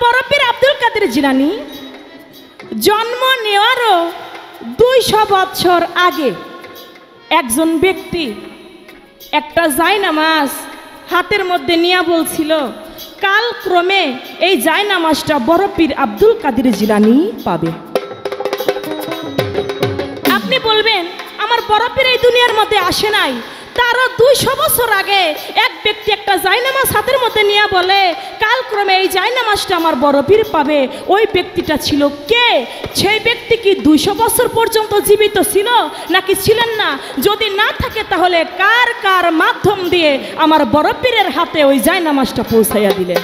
বড় পীর আব্দুল কাদের জিলানী জন্ম নেওয়ারও 200 বছর আগে একজন ব্যক্তি একটা জায়নামাজ হাতের মধ্যে নিয়ে বলছিল, কালক্রমে এই জায়নামাজটা বড় পীর আব্দুল কাদের জিলানী পাবে। আপনি বলবেন আমার বড় পীর এই দুনিয়ার মধ্যে আসে নাই, তারও 200 বছর আগে এক ব্যক্তি একটা জায়নামাজ হাতের মধ্যে নিয়ে বলে, কালক্রমে এই জায়নামাজটা আমার বড় পীর পাবে। ওই ব্যক্তিটা ছিল কে? সেই ব্যক্তি কি 200 বছর পর্যন্ত জীবিত ছিল নাকি ছিলেন না? যদি না থাকে তাহলে কার কার মাধ্যম দিয়ে আমার বড় পীরের হাতে ওই জায়নামাজটা পৌঁছাইয়া দিলেন?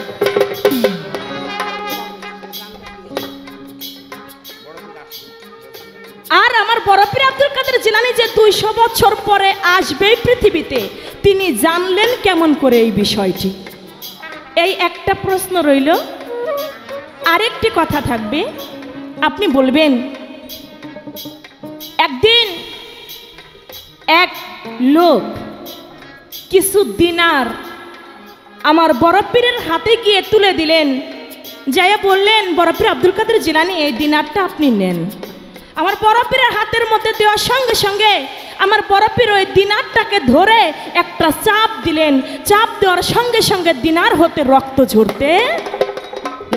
আর আমার বড় পীর আব্দুল কাদের জিলানী যে 200 বছর পরে আসবে পৃথিবীতে, তিনি জানলেন কেমন করে এই বিষয়টি? এই একটা প্রশ্ন রইল। আরেকটি কথা থাকবে, আপনি বলবেন একদিন এক লোক কিছু দিনার আমার বড় পীরের হাতে গিয়ে তুলে দিলেন, যাইয়া বললেন, বড় পীর আব্দুল কাদের জিলানী এই দিনারটা আপনি নেন। আমার বড় পীরের হাতের মধ্যে দেওয়ার সঙ্গে সঙ্গে আমার বড় পীর ওই দিনারটাকে ধরে একটা চাপ দিলেন। চাপ দেওয়ার সঙ্গে সঙ্গে দিনার হতে রক্ত ঝরতে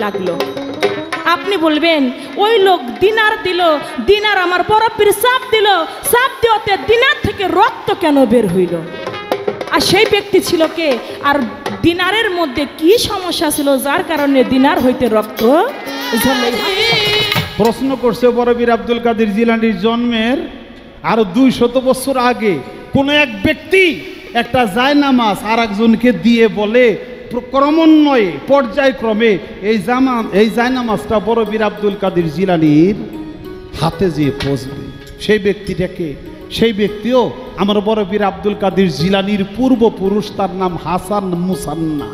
লাগলো। আপনি বলবেন ওই লোক দিনার দিল, দিনার আমার বড় পীর চাপ দিল, চাপ দেওয়াতে দিনার থেকে রক্ত কেন বের হইল? আর সেই ব্যক্তি ছিল কে? আর দিনারের মধ্যে কি সমস্যা ছিল যার কারণে দিনার হইতে রক্ত ঝরল? প্রশ্ন করছে বড় পীর আব্দুল কাদের জিলানীর জন্মের আরো 200 বছর আগে কোন এক ব্যক্তি একটা জায়নামাজ আর একজনকে দিয়ে বলে, ক্রমান্বয়ে পর্যায়ক্রমে এই জায়নামাজটা বড় পীর আব্দুল কাদের জিলানীর হাতে যেয়ে পৌঁছবে। সেই ব্যক্তিটাকে, সেই ব্যক্তিও আমার বড় পীর আব্দুল কাদের জিলানীর পূর্বপুরুষ, তার নাম হাসান মুসান্না।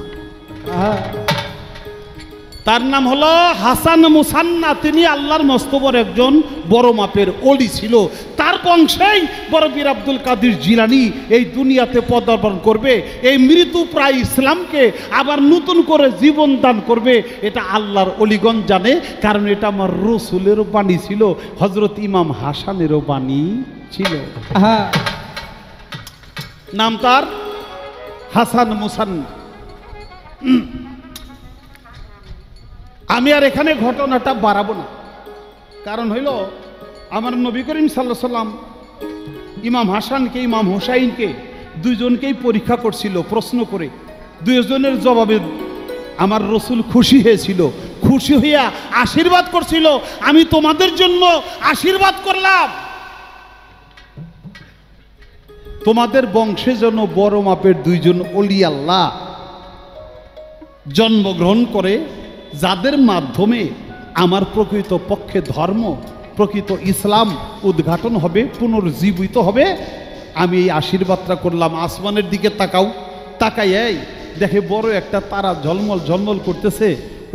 তার নাম হলো হাসান মুসান্না। তিনি আল্লাহর মস্ত বড় একজন বড় মাপের ওলি ছিল। তার বংশেই বড় পীর আব্দুল কাদের জিলানী এই দুনিয়াতে পদার্পণ করবে, এই মৃত্যু প্রায় ইসলামকে আবার নতুন করে জীবন দান করবে। এটা আল্লাহর অলিগণ জানে, কারণ এটা আমার রসুলেরও বাণী ছিল, হজরত ইমাম হাসানেরও বাণী ছিল। নাম তার হাসান মুসান্না। আমি আর এখানে ঘটনাটা বাড়াবো না, কারণ হইল আমার নবী করিম সাল্লাল্লাহু আলাইহি সাল্লাম ইমাম হাসানকে, ইমাম হুসাইনকে দুইজনকেই পরীক্ষা করছিল প্রশ্ন করে। দুইজনের জবাবে আমার রসুল খুশি হয়েছিল, খুশি হইয়া আশীর্বাদ করছিল, আমি তোমাদের জন্য আশীর্বাদ করলাম, তোমাদের বংশে যেন বড় মাপের দুইজন ওলি আল্লাহ জন্মগ্রহণ করে, যাদের মাধ্যমে আমার প্রকৃত পক্ষে ধর্ম, প্রকৃত ইসলাম উদ্ঘাটন হবে, পুনর্জীবিত হবে। আমি এই আশীর্বাদটা করলাম। আসমানের দিকে তাকাও, তাকাই এই দেখে বড় একটা তারা ঝলমল ঝলমল করতেছে।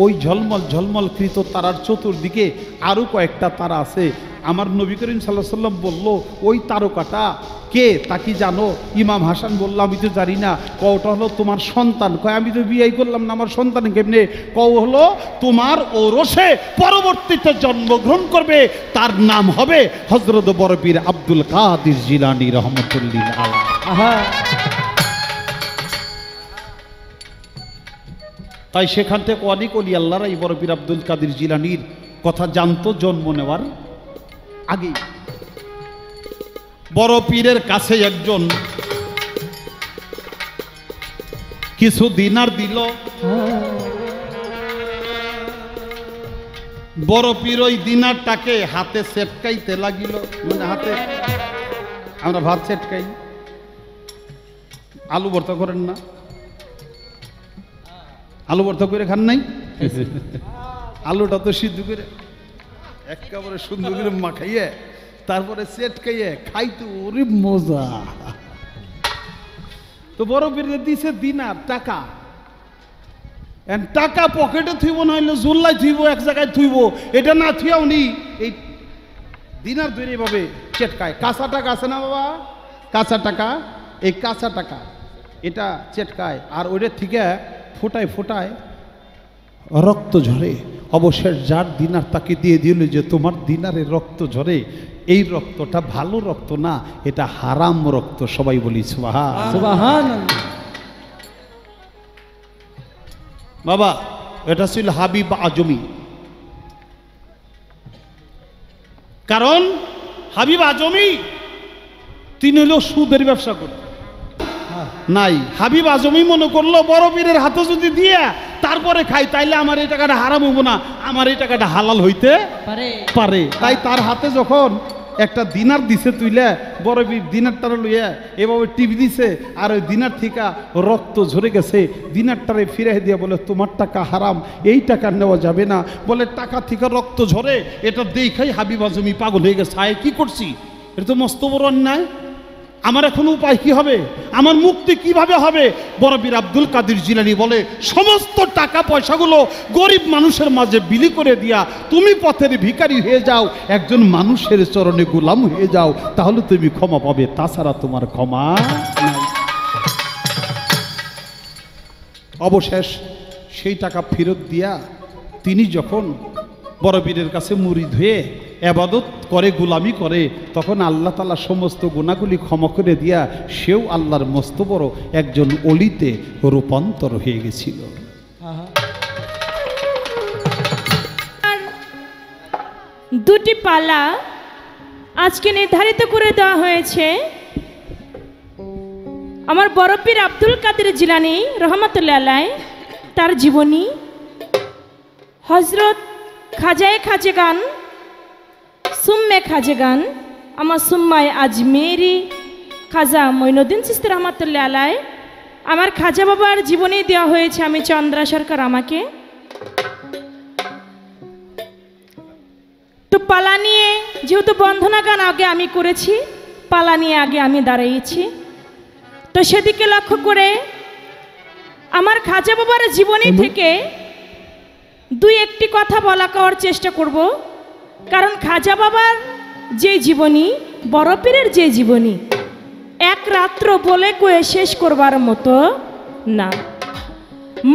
ওই ঝলমল ঝলমল কৃত তারার চতুর্দিকে আরও কয়েকটা তারা আছে। আমার নবী করিম সাল্লাল্লাহু আলাইহি সাল্লাম বলল, ওই তারকাটা কে, তা কি জানো? ইমাম হাসান বলল, আমি তো জানি না। কওটা হলো তোমার সন্তান। কয় আমি তো বিয়ে করলাম না, আমার সন্তান কেমনে? কও হলো তোমার ওরসে পরবর্তীতে জন্মগ্রহণ করবে, তার নাম হবে হযরত বড় পীর আব্দুল কাদের জিলানী রহমাতুল্লাহ আলাইহি। তাই সেখান থেকে অনেক ওলি আল্লাহরা এই বড় পীর আব্দুল কাদের জিলানীর কথা জানতো জন্ম নেওয়ার আগে। বড় পীরের কাছে একজন কিছু দিনার দিল। বড় পীর ওই দিনারটাকে হাতে সেটকাইতে লাগিল, মানে হাতে আমরা ভাত সেটকাই, আলু ভর্তা করেন না? আলু ভর্তা করে খান নাই? আলুটা তো সিদ্ধ করে একেবারে সুন্দর করে মাখাইয়ে তারপরে সেটকাইয়ে খাইতে ওরে মজা। তো বড় পীরে দিছে দিনার টাকা, টাকা পকেটে থুইব, নইলে জুল্লাই থুইব, এক জায়গায় থুইব। এটা না থুইয়া উনি এই দিনার ধরে এভাবে চেটকায়। কাঁচা টাকা আছে না বাবা, কাঁচা টাকা, এই কাঁচা টাকা এটা চেটকায়, আর ওইটার থেকে ফোটায় ফোটায় রক্ত ঝরে। অবশেষ যার দিনার তাকে দিয়ে দিল যে তোমার দিনারে রক্ত ঝরে, এই রক্তটা ভালো রক্ত না, এটা হারাম রক্ত। সবাই বলি সুবহানাল্লাহ। বাবা এটা ছিল হাবিব আজমি। কারণ হাবিব আজমি তিনি হলো সুদের ব্যবসা করতেন নাই। হাবিব আজমি মনে করলো বড় পীরের হাতে যদি দিয়ে তারপরে খাই তাইলে আমার এই টাকাটা হারাম হবো না, আমার এই টাকাটা হালাল হইতে পারে। তাই তার হাতে যখন একটা দিনার দিছে তুইলে, বড় পীর দিনারটারে লইয়া এভাবে টিভি দিছে, আর ওই দিনার থেকে রক্ত ঝরে গেছে। দিনারটারে ফিরে দিয়ে বলে তোমার টাকা হারাম, এই টাকা নেওয়া যাবে না। বলে টাকা থেকে রক্ত ঝরে, এটা দেখাই হাবিব আজমি পাগল হয়ে গেছে। আয় কি করছি, এটা তো মস্ত বড় অন্যায়। আমার এখন উপায় কি হবে, আমার মুক্তি কিভাবে হবে? বড় পীর আব্দুল কাদের জিলানী বলে সমস্ত টাকা পয়সাগুলো গরিব মানুষের মাঝে বিলি করে দিয়া তুমি পথের ভিখারি হয়ে যাও, একজন মানুষের চরণে গোলাম হয়ে যাও, তাহলে তুমি ক্ষমা পাবে, তাছাড়া তোমার ক্ষমা নাই। অবশেষ সেই টাকা ফেরত দিয়া তিনি যখন বড় পীরের কাছে মুরিদ হয়ে এবাদত করে, গোলামি করে, তখন আল্লাহ তাআলা সমস্ত গুনাহগুলি ক্ষমা করে দিয়া সেও আল্লাহর মস্ত বড় একজন অলিতে রূপান্তর হয়ে গেছিল। দুটি পালা আজকে নির্ধারিত করে দেওয়া হয়েছে। আমার বড় পীর আব্দুল কাদের জিলানী রহমাতুল্লাহ আলাইহি তার জীবনী, হযরত খাজায়ে খাজেগান সুম্মে খাজেগান আমার সুম্মায় আজমেরি খাজা মঈনুদ্দিন চিশতি রহমাতুল্লাহ আলাইহি, আমার খাজা বাবার জীবনী দেওয়া হয়েছে। আমি চন্দ্রা সরকার আমাকে। তো পালা নিয়ে যেহেতু বন্ধনা গান আগে আমি করেছি, পালা নিয়ে আগে আমি দাঁড়িয়েছি, তো সেদিকে লক্ষ্য করে আমার খাজা বাবার জীবনী থেকে দুই একটি কথা বলা করার চেষ্টা করব। কারণ খাজা বাবার যে জীবনী, বড় পীরের যে জীবনী, এক রাত্র বলে কয়ে শেষ করবার মতো না।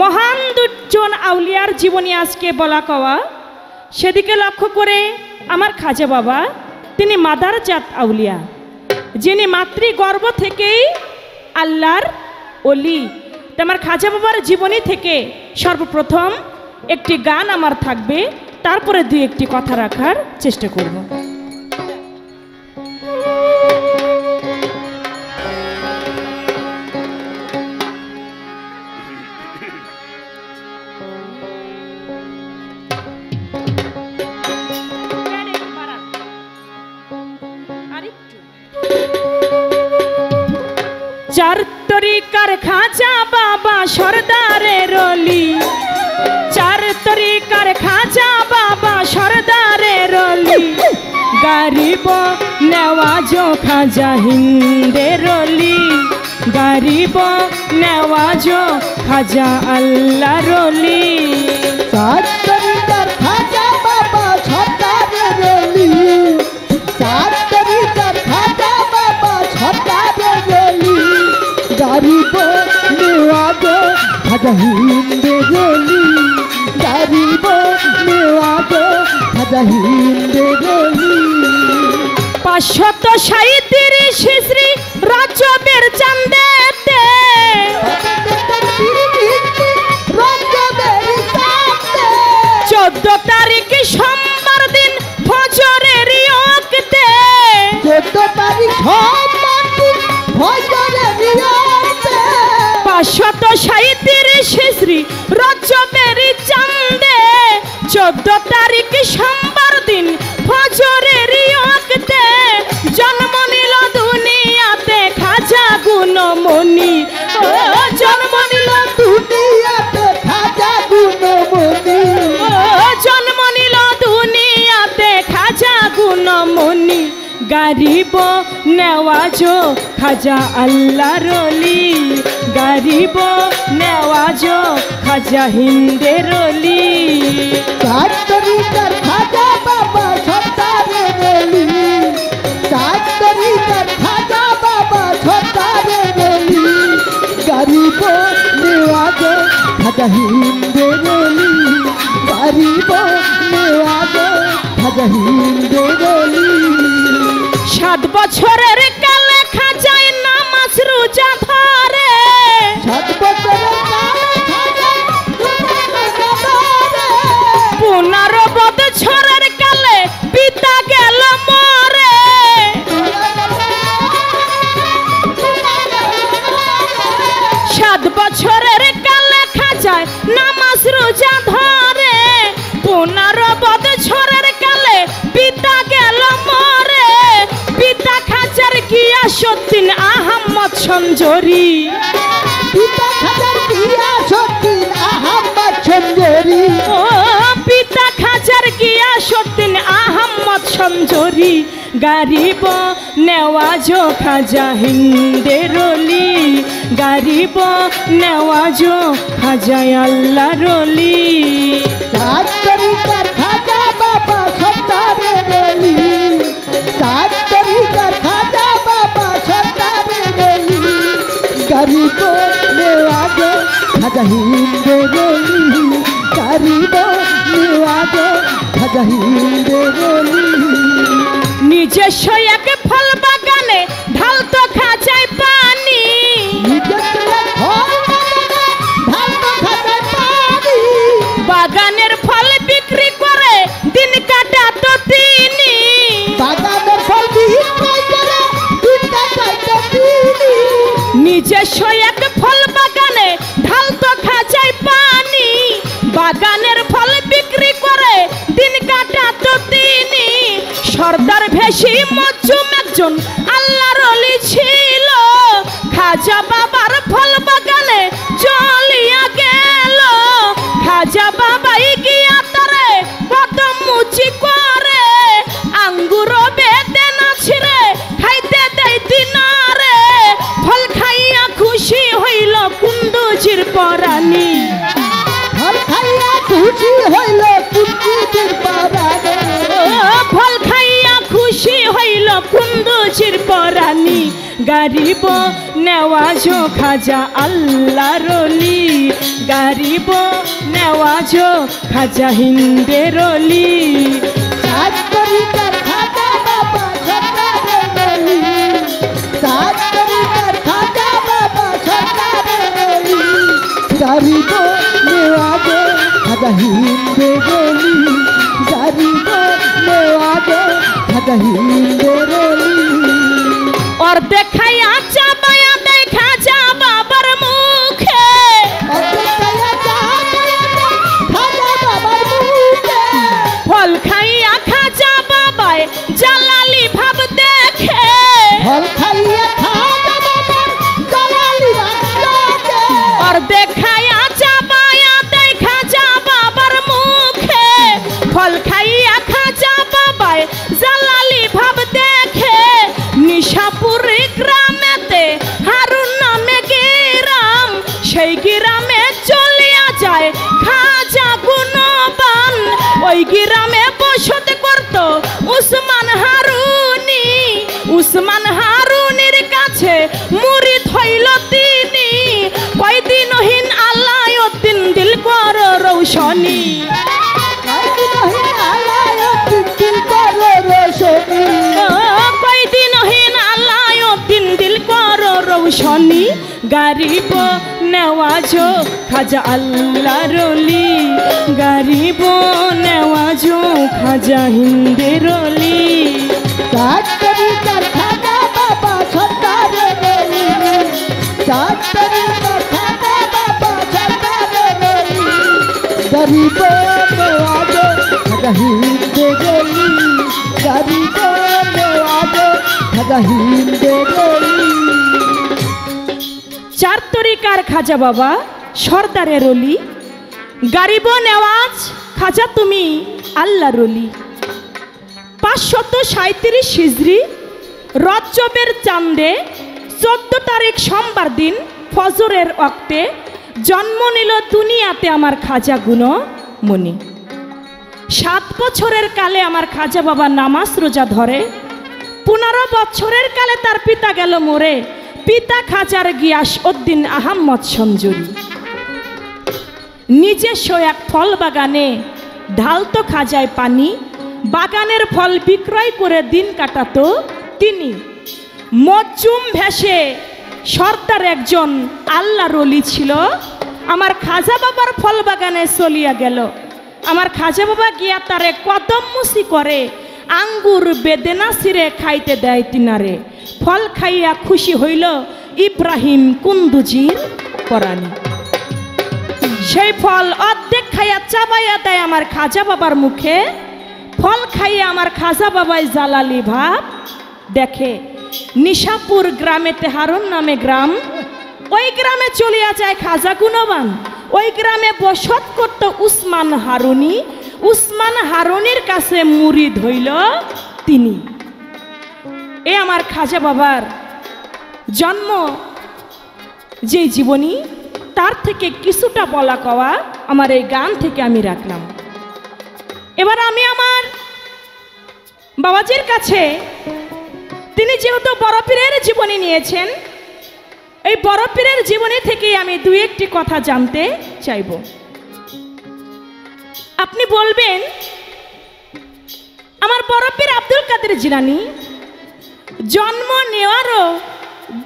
মহান দুজন আউলিয়ার জীবনী আজকে বলা কওয়া, সেদিকে লক্ষ্য করে আমার খাজা বাবা তিনি মাদারজাত আউলিয়া, যিনি মাতৃগর্ভ থেকেই আল্লাহর ওলি। আমার খাজা বাবার জীবনী থেকে সর্বপ্রথম একটি গান আমার থাকবে, তারপরে দুই একটি কথা রাখার চেষ্টা করব। চার তরিকার খাজা বাবা সরদারের অলি, চার তরিকার খাজা বাবা সরদারের অলি, গরিব নেওয়াজ খাজা হিন্দের অলি, গরিব নেওয়াজ খাজা আল্লাহর অলি। চার তরিকার খাজা বাবা সরদারের অলি, চার তরিকার খাজা বাবা সরদারের অলি, গরিব নেওয়াজ খাজা হিন্দের অলি, গরিব নেওয়াজ খাজা হিন্দের অলি। 537 শ্রী রজবের চাঁদেতে, 14 তারিখ সোমবার দিন ফজরের ওয়াক্তে, 14 তারিখ সোমবার দিন ফজরের ওয়াক্তে, 537 শ্রী রজবের চাঁদে, 14 তারিখ সোমবার দিন ফজরের ওয়াক্তে, জন্ম নিল দুনিয়াতে খাজা গুণমণি। ও জন্ম নিল দুনিয়াতে খাজা গুণমণি, ও জন্ম নিল দুনিয়াতে খাজা গুণমণি, গরিব নেওয়াজ খাজা আল্লাহর অলি, গরিব নেওয়াজ খাজা হিন্দের অলি। চার তরিকার খাজা বাবা সরদারের অলি, চার তরিকার খাজা বাবা সরদারের অলি, গরিব নেওয়াজ খাজা হিন্দের অলি। খাজা হিন্দের অলি। 7 বছরের কালে খাজায় নামাজ রোজা ধরে, 7 বছরের কালে খাজা রোজা ধরে। 15 বছরের কালে পিতা গেল মরে, 7 বছরের কালে খাজায় নামাজ রোজা ধরে। 15 বছরের কালে পিতা গেল মরে, পিতা খাজার গিয়াসউদ্দিন আহমদ সঞ্জরি। পিতা খাজার গিয়াসউদ্দিন আহমদ সঞ্জরি। ও পিতা খাজার গিয়াসউদ্দিন আহমদ সঞ্জরি। গারিব নেওয়াজ খাজা হিন্দের অলি, গারিব নেওয়াজ খাজা আল্লাহর অলি। 7 তরিকার খাজা বাবা সরদারের অলি, 7 তরিকার খাজা বাবা সরদারের অলি। গরিব নেওয়াজ খাজা হিন্দের অলি, গরিব নেওয়াজ খাজা হিন্দের অলি। নিজস্ব এক ফল বাগানে ঢালতো খাজায় পানি, বাগানের ফল বিক্রি করে দিন কাটাতো তিনি, বাগানের ফল বিক্রি করে দিন কাটাতো তিনি। নিজস্ব এক ফল বাগানে ঢালতো খাজায় পানি, বাগানের ফল বিক্রি করে দিন কাটাতো তিনি। সর্দার ভেসি মজুম একজন আল্লাহর অলি ছিল, খাজা বাবার ফল বাগানে চলিয়া গেল। খাজা বাবাই গিয়া তারে কদম মুচি করে, আঙ্গুর বেদে না ছিঁড়ে খাইতে দেয় দিনারে। ফল খাইয়া খুশি হইল কুন্দুজির পরাণী, ফল খাইয়া খুশি হইল কুন্দুজির পরাণী। ফল খাইয়া খুশি হইল কুন্দুজির পরাণী। গারিব নেওয়াজ খাজা আল্লাহর অলি, গারিব নেওয়াজ খাজা হিন্দের অলি। 7 তরিকার খাজা বাবা সরদারের অলি, 7 তরিকার খাজা বাবা সরদারের অলি। গরিব নেওয়াজ খাজা হিন্দের অলি, গরিব নেওয়াজ খাজা হিন্দের অলি। অর্ধেক খাইয়া চাবায়া দেয় খাজা বাবার মুখে, ফল খাইয়া খাজা বাবায় জালালি ভাব দেখে, ফল খাইয়া খাজা বাবার জালালি ভাব দেখে। অর্ধেক খাইয়া চাবায়া দেয় খাজা বাবার মুখে, ফল খাইয়া খাজা বাবায় জালালি ভাব দেখে। নিশাপুরি গ্রামেতে হারুন নামে গ্রাম, সেই গ্রামে চলিয়া যায় খাজা গুণবান। ওই গ্রামে বসত করত উসমান হারুনি, উসমান হারুনির কাছে মুরিদ হইল তিনি। কয়দিনহীন আলাউদ্দিন দিল কর রৌশনী, কয়দিনহীন আলাউদ্দিন দিল কর রৌশনী। গারিব নেওয়াজ খাজা আল্লাহর অলি, গারিব নেওয়াজ খাজা হিন্দের অলি। 7 তরিকার খাজা বাবা সরদারের অলি, 7 তরিকার খাজা বাবা সরদারের অলি। গরিব নেওয়াজ খাজা হিন্দের অলি, গরিব নেওয়াজ খাজা হিন্দের অলি। 4 তরিকার খাজা বাবা সরদারের অলি, গারিব নেওয়াজ খাজা তুমি আল্লাহর অলি। 537 হিজরি রজবের চাঁদে 14 তারিখ সোমবার দিন ফজরের ওয়াক্তে জন্ম নিল দুনিয়াতে আমার খাজা গুণমণি। 7 বছরের কালে আমার খাজা বাবা নামাজ রোজা ধরে, 15 বছরের কালে তার পিতা গেল মরে, পিতা খাজার গিয়াসউদ্দিন আহমদ সঞ্জরি। নিজস্ব এক ফল বাগানে ঢালতো খাজায় পানি, বাগানের ফল বিক্রয় করে দিন কাটাতো তিনি। মজ্জুম ভেসে সর্দার একজন আল্লাহর ওলি ছিল। আমার খাজা বাবার ফল বাগানে চলিয়া গেল। আমার খাজা বাবা গিয়া তারে কদম মুসি করে আঙ্গুর বেদেনা সিরে খাইতে দেয় তিনারে। ফল খাইয়া খুশি হইল ইব্রাহিম কুন্দুজির পরাণী। সেই ফল অর্ধেক খাইয়া চাবাইয়া দেয় আমার খাজা বাবার মুখে। ফল খাইয়া আমার খাজা বাবাই জালালি ভাব দেখে। নিশাপুর গ্রামেতে হারুন নামে গ্রাম, ওই গ্রামে চলিয়া যায় খাজা গুণবান। ওই গ্রামে বসত করত উসমান হারুনি। উসমান হারুনির কাছে মুরিদ হইল তিনি। এ আমার খাজা বাবার জন্ম যে জীবনী, তার থেকে কিছুটা বলা কওয়া আমার এই গান থেকে আমি রাখলাম। এবার আমি আমার বাবাজির কাছে, তিনি যেহেতু বড় পীরের জীবনী নিয়েছেন, এই বড় পীরের জীবনী থেকেই আমি দুই একটি কথা জানতে চাইব। আপনি বলবেন আমার বড় পীর আব্দুল কাদের জিলানী জন্ম নেওয়ারও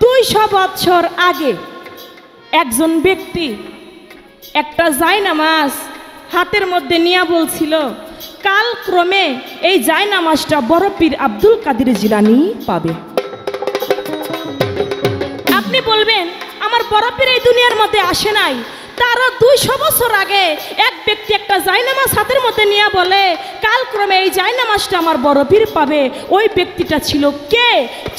200 বছর আগে একজন ব্যক্তি একটা জায়নামাজ হাতের মধ্যে নিয়ে বলছিল, কালক্রমে এই জায়নামাজটা বড় পীর আব্দুল কাদের জিলানী পাবে। আপনি বলবেন আমার বড় পীর এই দুনিয়ার মধ্যে আসে নাই, তারও 200 বছর আগে এক ব্যক্তি একটা জায়নামাজ হাতের মধ্যে নিয়ে বলে কালক্রমে এই জায়নামাজটা আমার বড় পীর পাবে। ওই ব্যক্তিটা ছিল কে?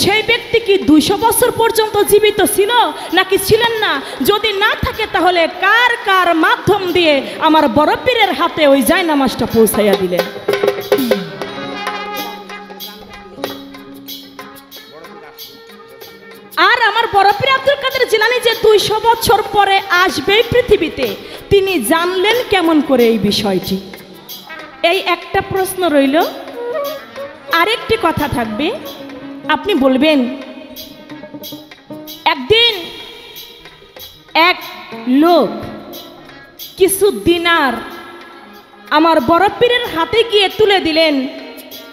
সেই ব্যক্তি কি 200 বছর পর্যন্ত জীবিত ছিল নাকি ছিলেন না? যদি না থাকে তাহলে কার কার মাধ্যম দিয়ে আমার বড় পীরের হাতে ওই জায়নামাজটা পৌঁছাইয়া দিলেন? আর আমার বড় পীর আব্দুল কাদের জিলানী যে 200 বছর পরে আসবে পৃথিবীতে, তিনি জানলেন কেমন করে এই বিষয়টি? এই একটা প্রশ্ন রইল। আরেকটি কথা থাকবে, আপনি বলবেন একদিন এক লোক কিছু দিনার আমার বড় পীরের হাতে গিয়ে তুলে দিলেন,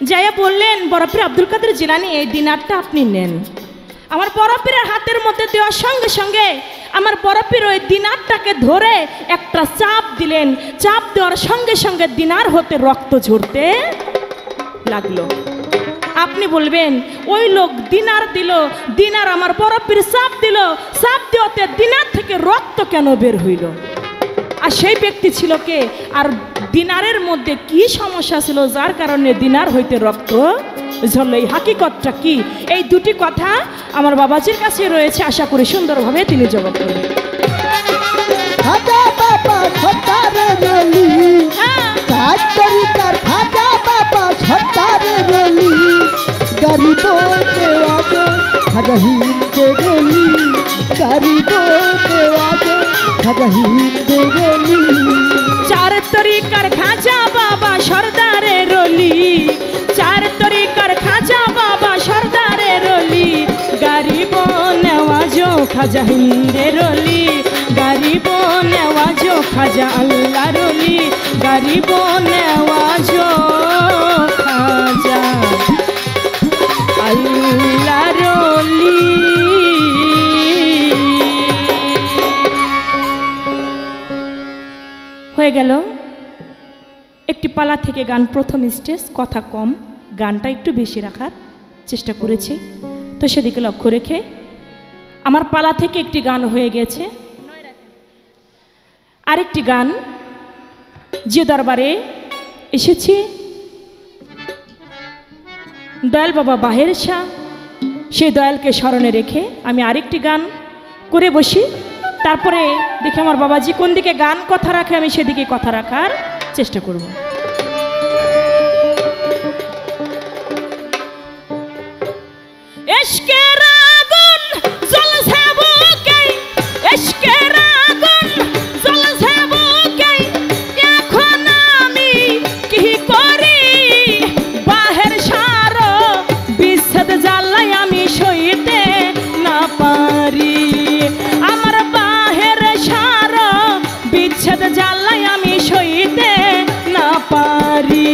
যাইয়া বললেন বড় পীর আব্দুল কাদের জিলানী এই দিনারটা আপনি নেন। আমার বড় পীরের হাতের মধ্যে দেওয়ার সঙ্গে সঙ্গে আমার বড় পীর ওই দিনারটাকে ধরে একটা চাপ দিলেন। চাপ দেওয়ার সঙ্গে সঙ্গে দিনার হতে রক্ত ঝরতে লাগলো। আপনি বলবেন ওই লোক দিনার দিল, দিনার আমার বড় পীর চাপ দিল, চাপ দেওয়াতে দিনার থেকে রক্ত কেন বের হইল? আর সেই ব্যক্তি ছিল কে? আর দিনারের মধ্যে কি সমস্যা ছিল যার কারণে দিনার হইতে রক্ত ঝরল? এই হাকিকতটা কি? এই দুটি কথা আমার বাবাজির কাছে রয়েছে, আশা করি সুন্দরভাবে তিনি জবাব করবেন। খাজা বাবা সর্দারের ওলি, কাজ তরিকার খাজা বাবা সর্দারের ওলি, গরিব দেওয়াজে খাজা হিন্দে গলি, গরিব দেওয়াজে খাজা হিন্দে গলি। চার তরিকার খাজা বাবা সর্দারের ওলি, চার তরিকার খাজা বাবা সর্দারের ওলি, গরিব নেওয়াজো খাজা হিন্দের ওলি, গরিব নেওয়াজো খাজা আল্লাহর ওলি, গরিব নেওয়াজো খাজা আল্লাহর ওলি। হয়ে গেল একটি পালা থেকে গান, প্রথম স্টেজ, কথা কম, গানটা একটু বেশি রাখার চেষ্টা করেছি, তো সেদিকে লক্ষ্য রেখে আমার পালা থেকে একটি গান হয়ে গেছে। আরেকটি গান যে দরবারে এসেছি দয়াল বাবা বাহের শাহ, সেই দয়ালকে স্মরণে রেখে আমি আরেকটি গান করে বসি। তারপরে দেখি আমার বাবাজি কোন দিকে গান কথা রাখে, আমি সেদিকে কথা রাখার চেষ্টা করব। ইশকের আগুন জ্বলছে বুকে, ইশকের আগুন জ্বলছে বুকে, এখন আমি কি করি? বাহের সার বিচ্ছেদ জ্বালাই আমি সইতে না পারি, আমার বাহের সার বিচ্ছেদ জ্বালাই আমি সইতে না পারি।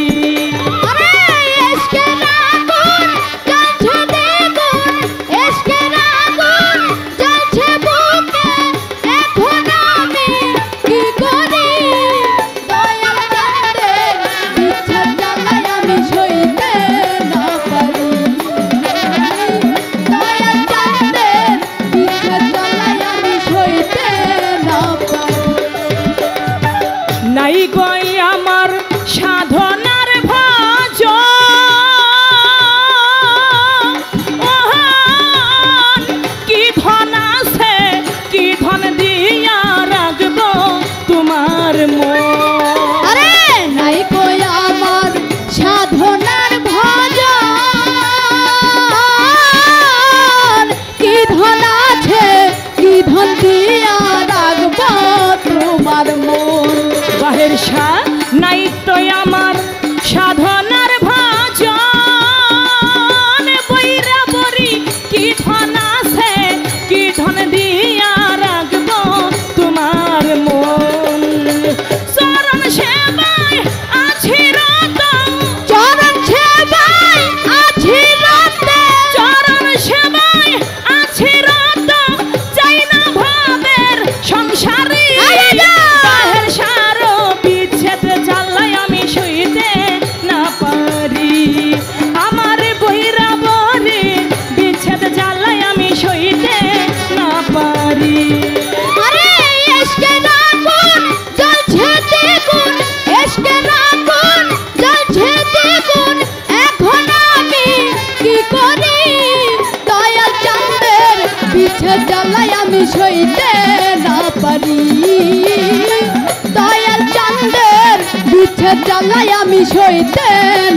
জ্বালায় আমি সইতে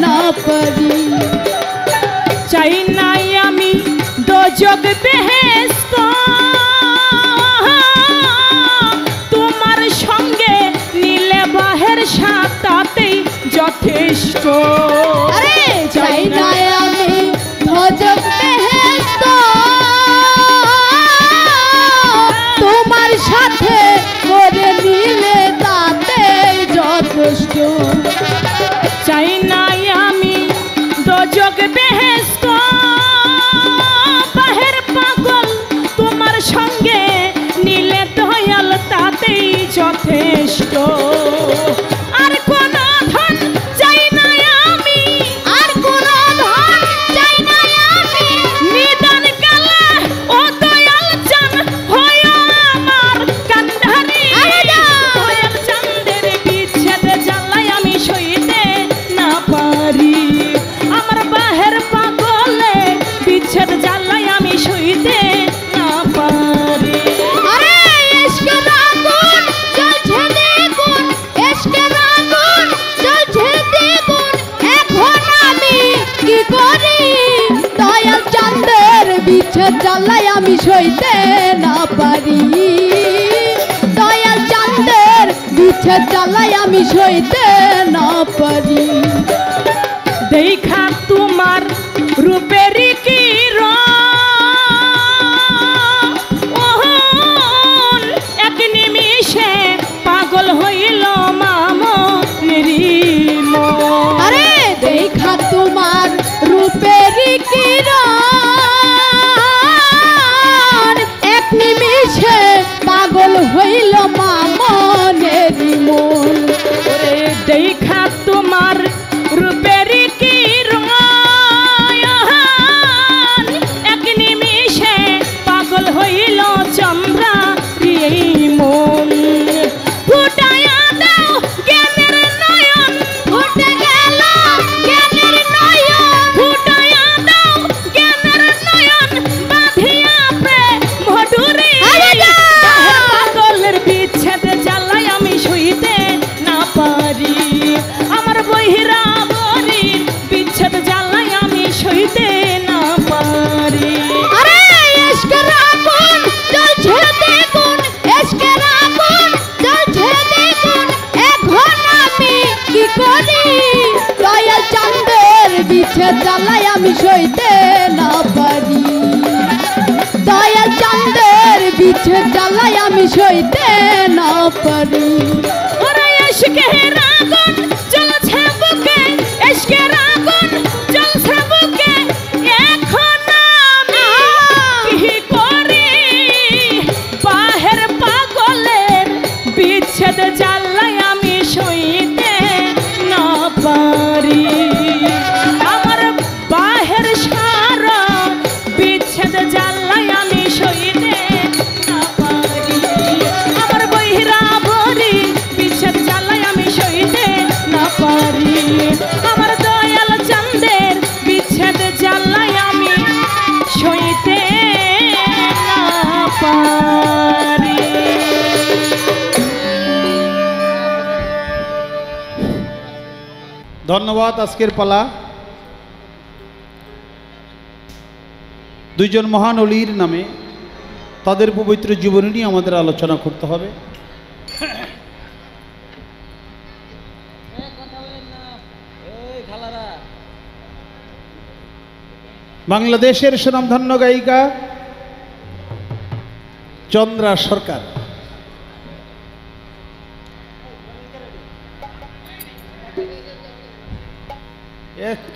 না পারি। চাই নাই আমি দোজক বেহেশত, তোমার সঙ্গে নীলে বাহের সাতাতেই যথেষ্ট। আরে চাই না আমি দোজক বেহেশত, তোমার সাথে করে নিলে তাতেই যথেষ্ট। চাই নাই আমি দোজক বেহেশত, বাহের পাগল তোমার সঙ্গে নীলে দয়াল তাতেই যথেষ্ট। আর কোন ধন চাই না আমি, আর কোন ধন চাই না আমি, নিদান কালে ও দয়াল চান হয় আমার কান্ধারি। দয়াল চাঁদের বিচ্ছেদ জ্বালায় আমি সইতে না পারি। আমার বাহের পাগলে বিচ্ছেদ জ্বালায় আমি সইতে না পারি। আরে ইশকের আগুন জ্বলছে দ্বিগুণ, ইশকের আগুন জ্বলছে দ্বিগুণ, এখন আমি কি করি? দয়াল চাঁদের বিচ্ছেদ জ্বালায় আমি সইতে না পারি। দয়াল চাঁদের বিচ্ছেদ জ্বালায় আমি সইতে না পারি। দেখা তোমার রূপেরই কিরণ, এক নিমিষে পাগল হইল মামনেরি মন। আরে দেখা তোমার রূপের কিরণ, এক নিমিষে পাগল হইল মামনের মন। ওরে দেখা তোমার রূপেরই কিরণ, এক নিমিষে পাগল হইল চন্দ্রা এই মন। ফুটায়া দাও জ্ঞানের নয়ন, ফুটে গেল জ্ঞানের নয়ন, ফুটায়া দাও জ্ঞানের নয়ন, বাঁধিয়া প্রেম মধুরী। পাগলের বিচ্ছেদ জ্বালায় আমি সইতে না পারি। আমার বহিরা বরির বিচ্ছেদ জ্বালায় আমি সইতে না পারি। আরে ইশকের আগুন জ্বলছে দ্বিগুণ, ইশকের আগুন জ্বলছে দ্বিগুণ, এখন আমি কি করি? দয়াল চাঁদের বিচ্ছেদ জ্বালায় আমি সইতে না পারি। দয়াল চাঁদের বিচ্ছেদ জ্বালায় আমি সইতে না পারি। ওরে ইশকের আগুন জ্বলছে বুকে, ইশকের আগুন জ্বলছে বুকে, এখন আমি কি করি? বাহের পাগলের বিচ্ছেদ জ্বালায় আমি সইতে না পারি। আমার বাহের সারা বিচ্ছেদ জ্বালায় আমি সইতে না পারি। আমার বহিরা বরি বিচ্ছেদ জ্বালায় আমি সইতে না পারি। আমার দয়াল চাঁদের বিচ্ছেদ জ্বালায় আমি সইতে না পারি। ধন্যবাদ। আজকের পালা দুইজন মহান অলির নামে, তাদের পবিত্র জীবনী নিয়ে আমাদের আলোচনা করতে হবে। বাংলাদেশের সুনামধন্য গায়িকা চন্দ্রা সরকার।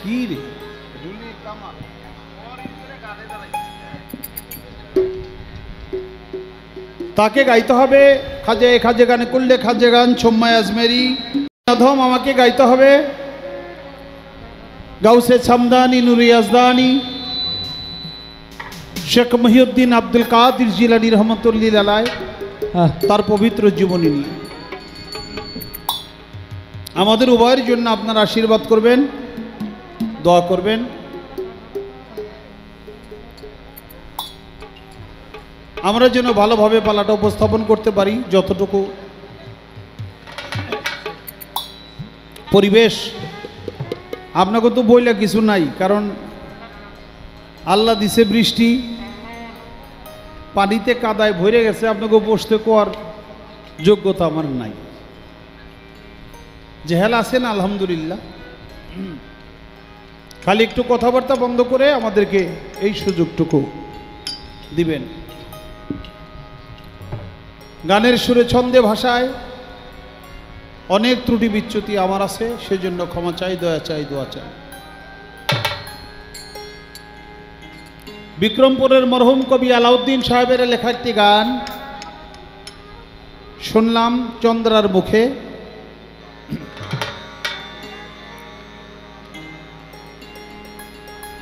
কি রে তাকে গাইতে হবে। খাজে খাজে গানে করলে খাজে গান সোম্মায় আজমেরি আধম। আমাকে গাইতে হবে গাউসে ছামদানি নুরি আজদানি শেখ মহিউদ্দিন আব্দুল কাদির জিলানী রহমতুল্লিল আলাইহ, তার পবিত্র জীবনী নিয়ে। আমাদের উভয়ের জন্য আপনারা আশীর্বাদ করবেন, দোয়া করবেন। আমরা যেন ভালোভাবে পালাটা উপস্থাপন করতে পারি, যতটুকু পরিবেশ আপনাকে তো বইলে কিছু নাই, কারণ আল্লাহ দিছে বৃষ্টি, পানিতে কাদায় ভরে গেছে, আপনাকে বসতে কোয়ার যোগ্যতা আমার নাই। জেহেল আছেন আলহামদুলিল্লাহ, খালি একটু কথাবার্তা বন্ধ করে আমাদেরকে এই সুযোগটুকু দিবেন। গানের সুরে ছন্দে ভাষায় অনেক ত্রুটি বিচ্যুতি আমার আছে, সেজন্য ক্ষমা চাই, দয়া চাই, দোয়া চাই। বিক্রমপুরের মরহুম কবি আলাউদ্দিন সাহেবের লেখা একটি গান শুনলাম চন্দ্রার মুখে।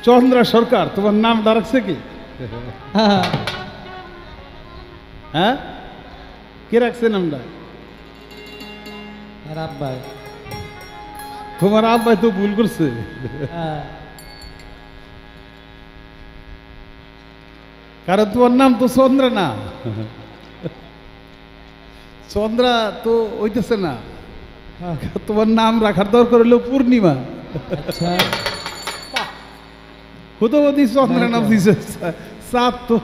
চন্দ্রা সরকার, তোমার নাম রাখছে কি? হ্যাঁ, কে রাখছে নামটা? আব্বাই। তোমার আব্বাই তো ভুল করছে। কারণ তোমার নাম তো চন্দ্রা না, চন্দ্রা তো হইতেছে না, তোমার নাম রাখার দরকার হলো পূর্ণিমা। আচ্ছা, হুতবতী চন্দ্রা নাম দিছে। চাঁদ তো,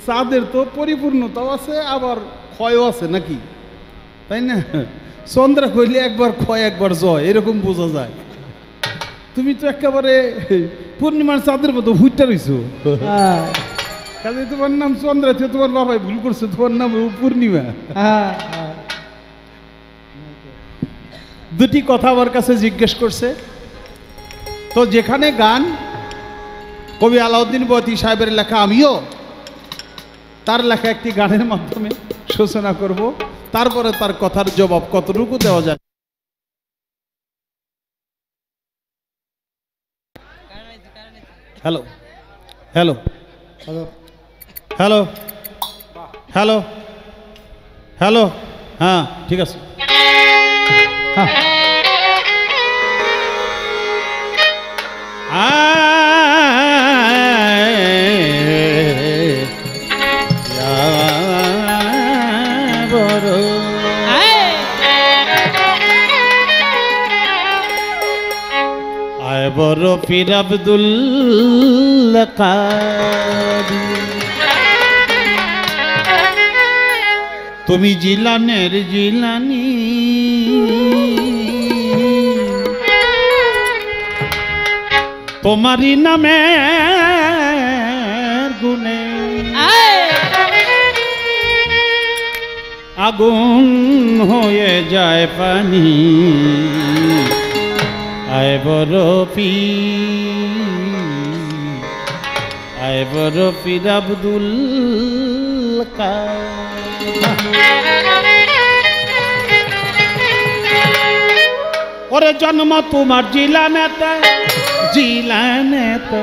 চাঁদের তো পরিপূর্ণতাও আছে, আবার ক্ষয়ও আছে নাকি, তাই না? চন্দ্রা কইলে একবার ক্ষয় একবার জয়, এরকম বোঝা যায়। তুমি তো একেবারে পূর্ণিমার চাঁদের মতো ভুইটা রইছো। কাজে তোমার নাম চন্দ্রা, তোমার বাবাই ভুল করছে, তোমার নাম পূর্ণিমা। দুটি কথা আমার কাছে জিজ্ঞেস করছে, তো যেখানে গান কবি আলাউদ্দিন বয়তি সাহেবের লেখা, আমিও তার লেখা একটি গানের মাধ্যমে সূচনা করব, তারপরে তার কথার জবাব কতটুকু দেওয়া যায়। Hello hello hello hello hello, হ্যাঁ ঠিক আছে। বড় পীর আব্দুল কাদি, তুমি জিলানের জিলানি, তোমারই নামে গুনে আগুন হয়ে যায় পানি। আয় বরফি, আয় বরফি আব্দুল কাদি। ওরে জন্ম তোমার জিলানেতে, জিলানেতে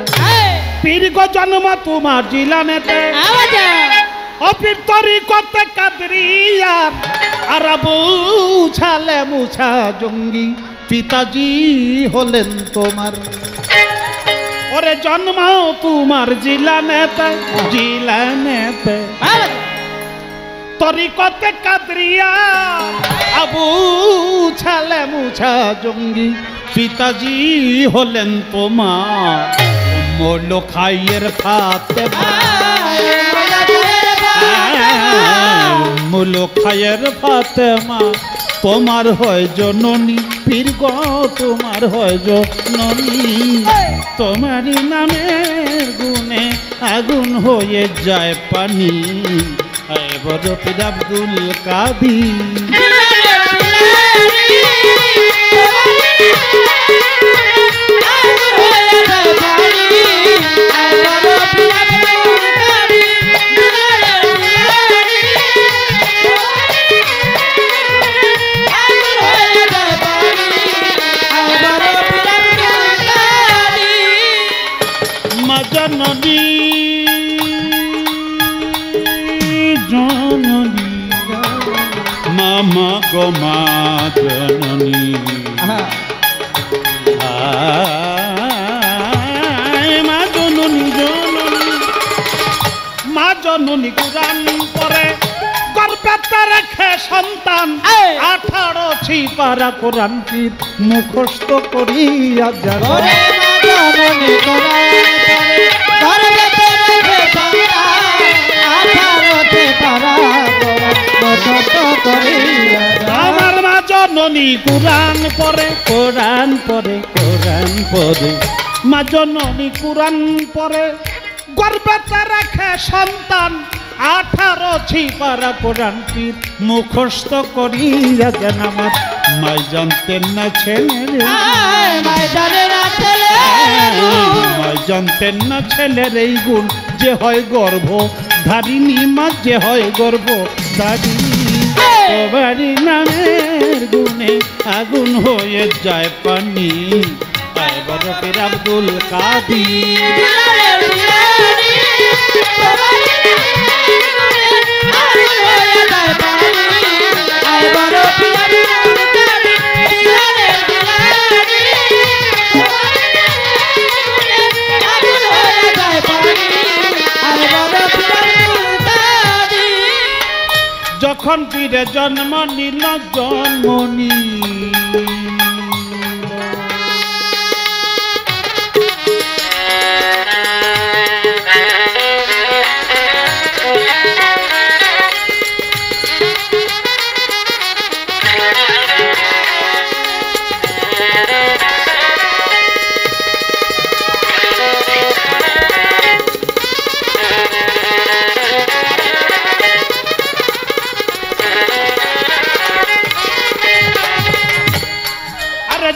পীর গো, জন্ম তোমার জিলানেতে, অপীর তরিকতে কাদরিয়ার আরবু ছালে মুছা জঙ্গি পিতাজি হলেন তোমার। ওরে জন্ম তোমার জিলানেতে, জিলানেতে তরিকতে কাদরিয়া আবু ছালে মুছা জঙ্গি পিতাজি হলেন তোমার। মোলো খাইয়ের ফাতেমা, মোলো খাইয়ের ফাতেমা তোমার হয় জননী, পীর গো তোমার হয় জননী। তোমারই নামের গুণে আগুন হয়ে যায় পানি। আয় বড় পীর আব্দুল কাদি, জননী জননী মামা গো মা জননী, মা জননী জননী, মা জননী কুরান পরে গর্ভে রেখে সন্তান 8 18 পারা কোরআন পীর মুখস্থ করিয়া যারা ওরে মা জননী কোরআন পড়ে গর্ভে রেখে সন্তান 18তে পারা কোরআন মুখস্থ করিয়া যায়। আমার মা জননী কোরআন পড়ে কোরআন পড়ে কোরআন পড়ে মা জননী কোরআন পড়ে গর্ভে রাখে সন্তান 18 পারা কোরআন পীর মুখস্থ করিয়া যেন আমার মাই জানতেন না ছেলে মায় জানে না ছেলে মাই জানতেন না ছেলের এই গুণ যে হয় গর্ভ ধারিণী মা যে হয় গর্ভ ধারিণী বাড়ি নামের গুণে আগুন হয়ে যায় পানি বরফের আব্দুল কাদির যখন পীরে জন্ম নিল জন্মনি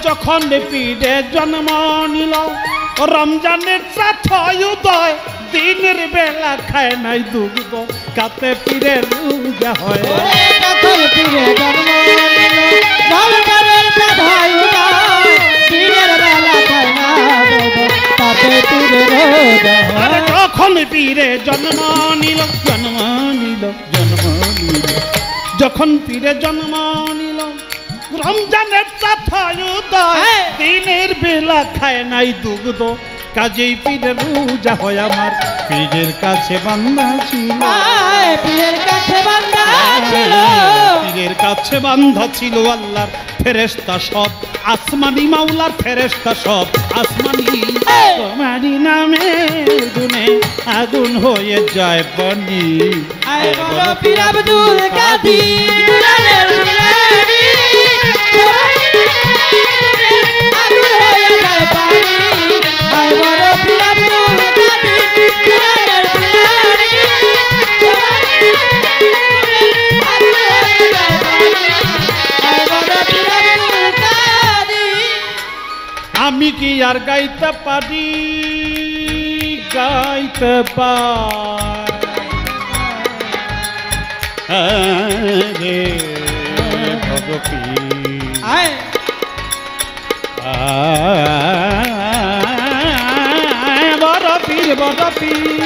যখন পীরে জন্ম নিল রমজানের চাঁদ উদয় দিনের বেলা খায় নাই দুগ্ধ কাতে পীরে রোজা হয় যখন পীরে জন্ম নিল রমজানের চাঁদ উদয় দিনের বেলা খায় না দুগ্ধ কাতে পীরে রোজা হয়। যখন পীরে জন্ম নিল জন্ম নিল জন্ম নিল যখন পীরে জন্ম নিল রমজানের চাঁদ উদয় দিনের বেলা খায় নাই দুগ্ধ কাজেই পীরের রোজা হয় আমার পীরের কাছে বান্দা ছিল পীরের কাছে বান্দা ছিল পীরের কাছে বান্দা ছিল আল্লাহর ফেরেশতা সব আসমানি মাওলার ফেরেশতা সব আসমানি তোমারই নামের গুণে আগুন হয়ে যায় পানি আয় বড় পীর আব্দুল কাদির আগুন হয়ে যায় পানি আয় বড় পীর আব্দুল আমি কি আর গাইতে পারি গাইতে পারি ভগবী আয় বড় পীর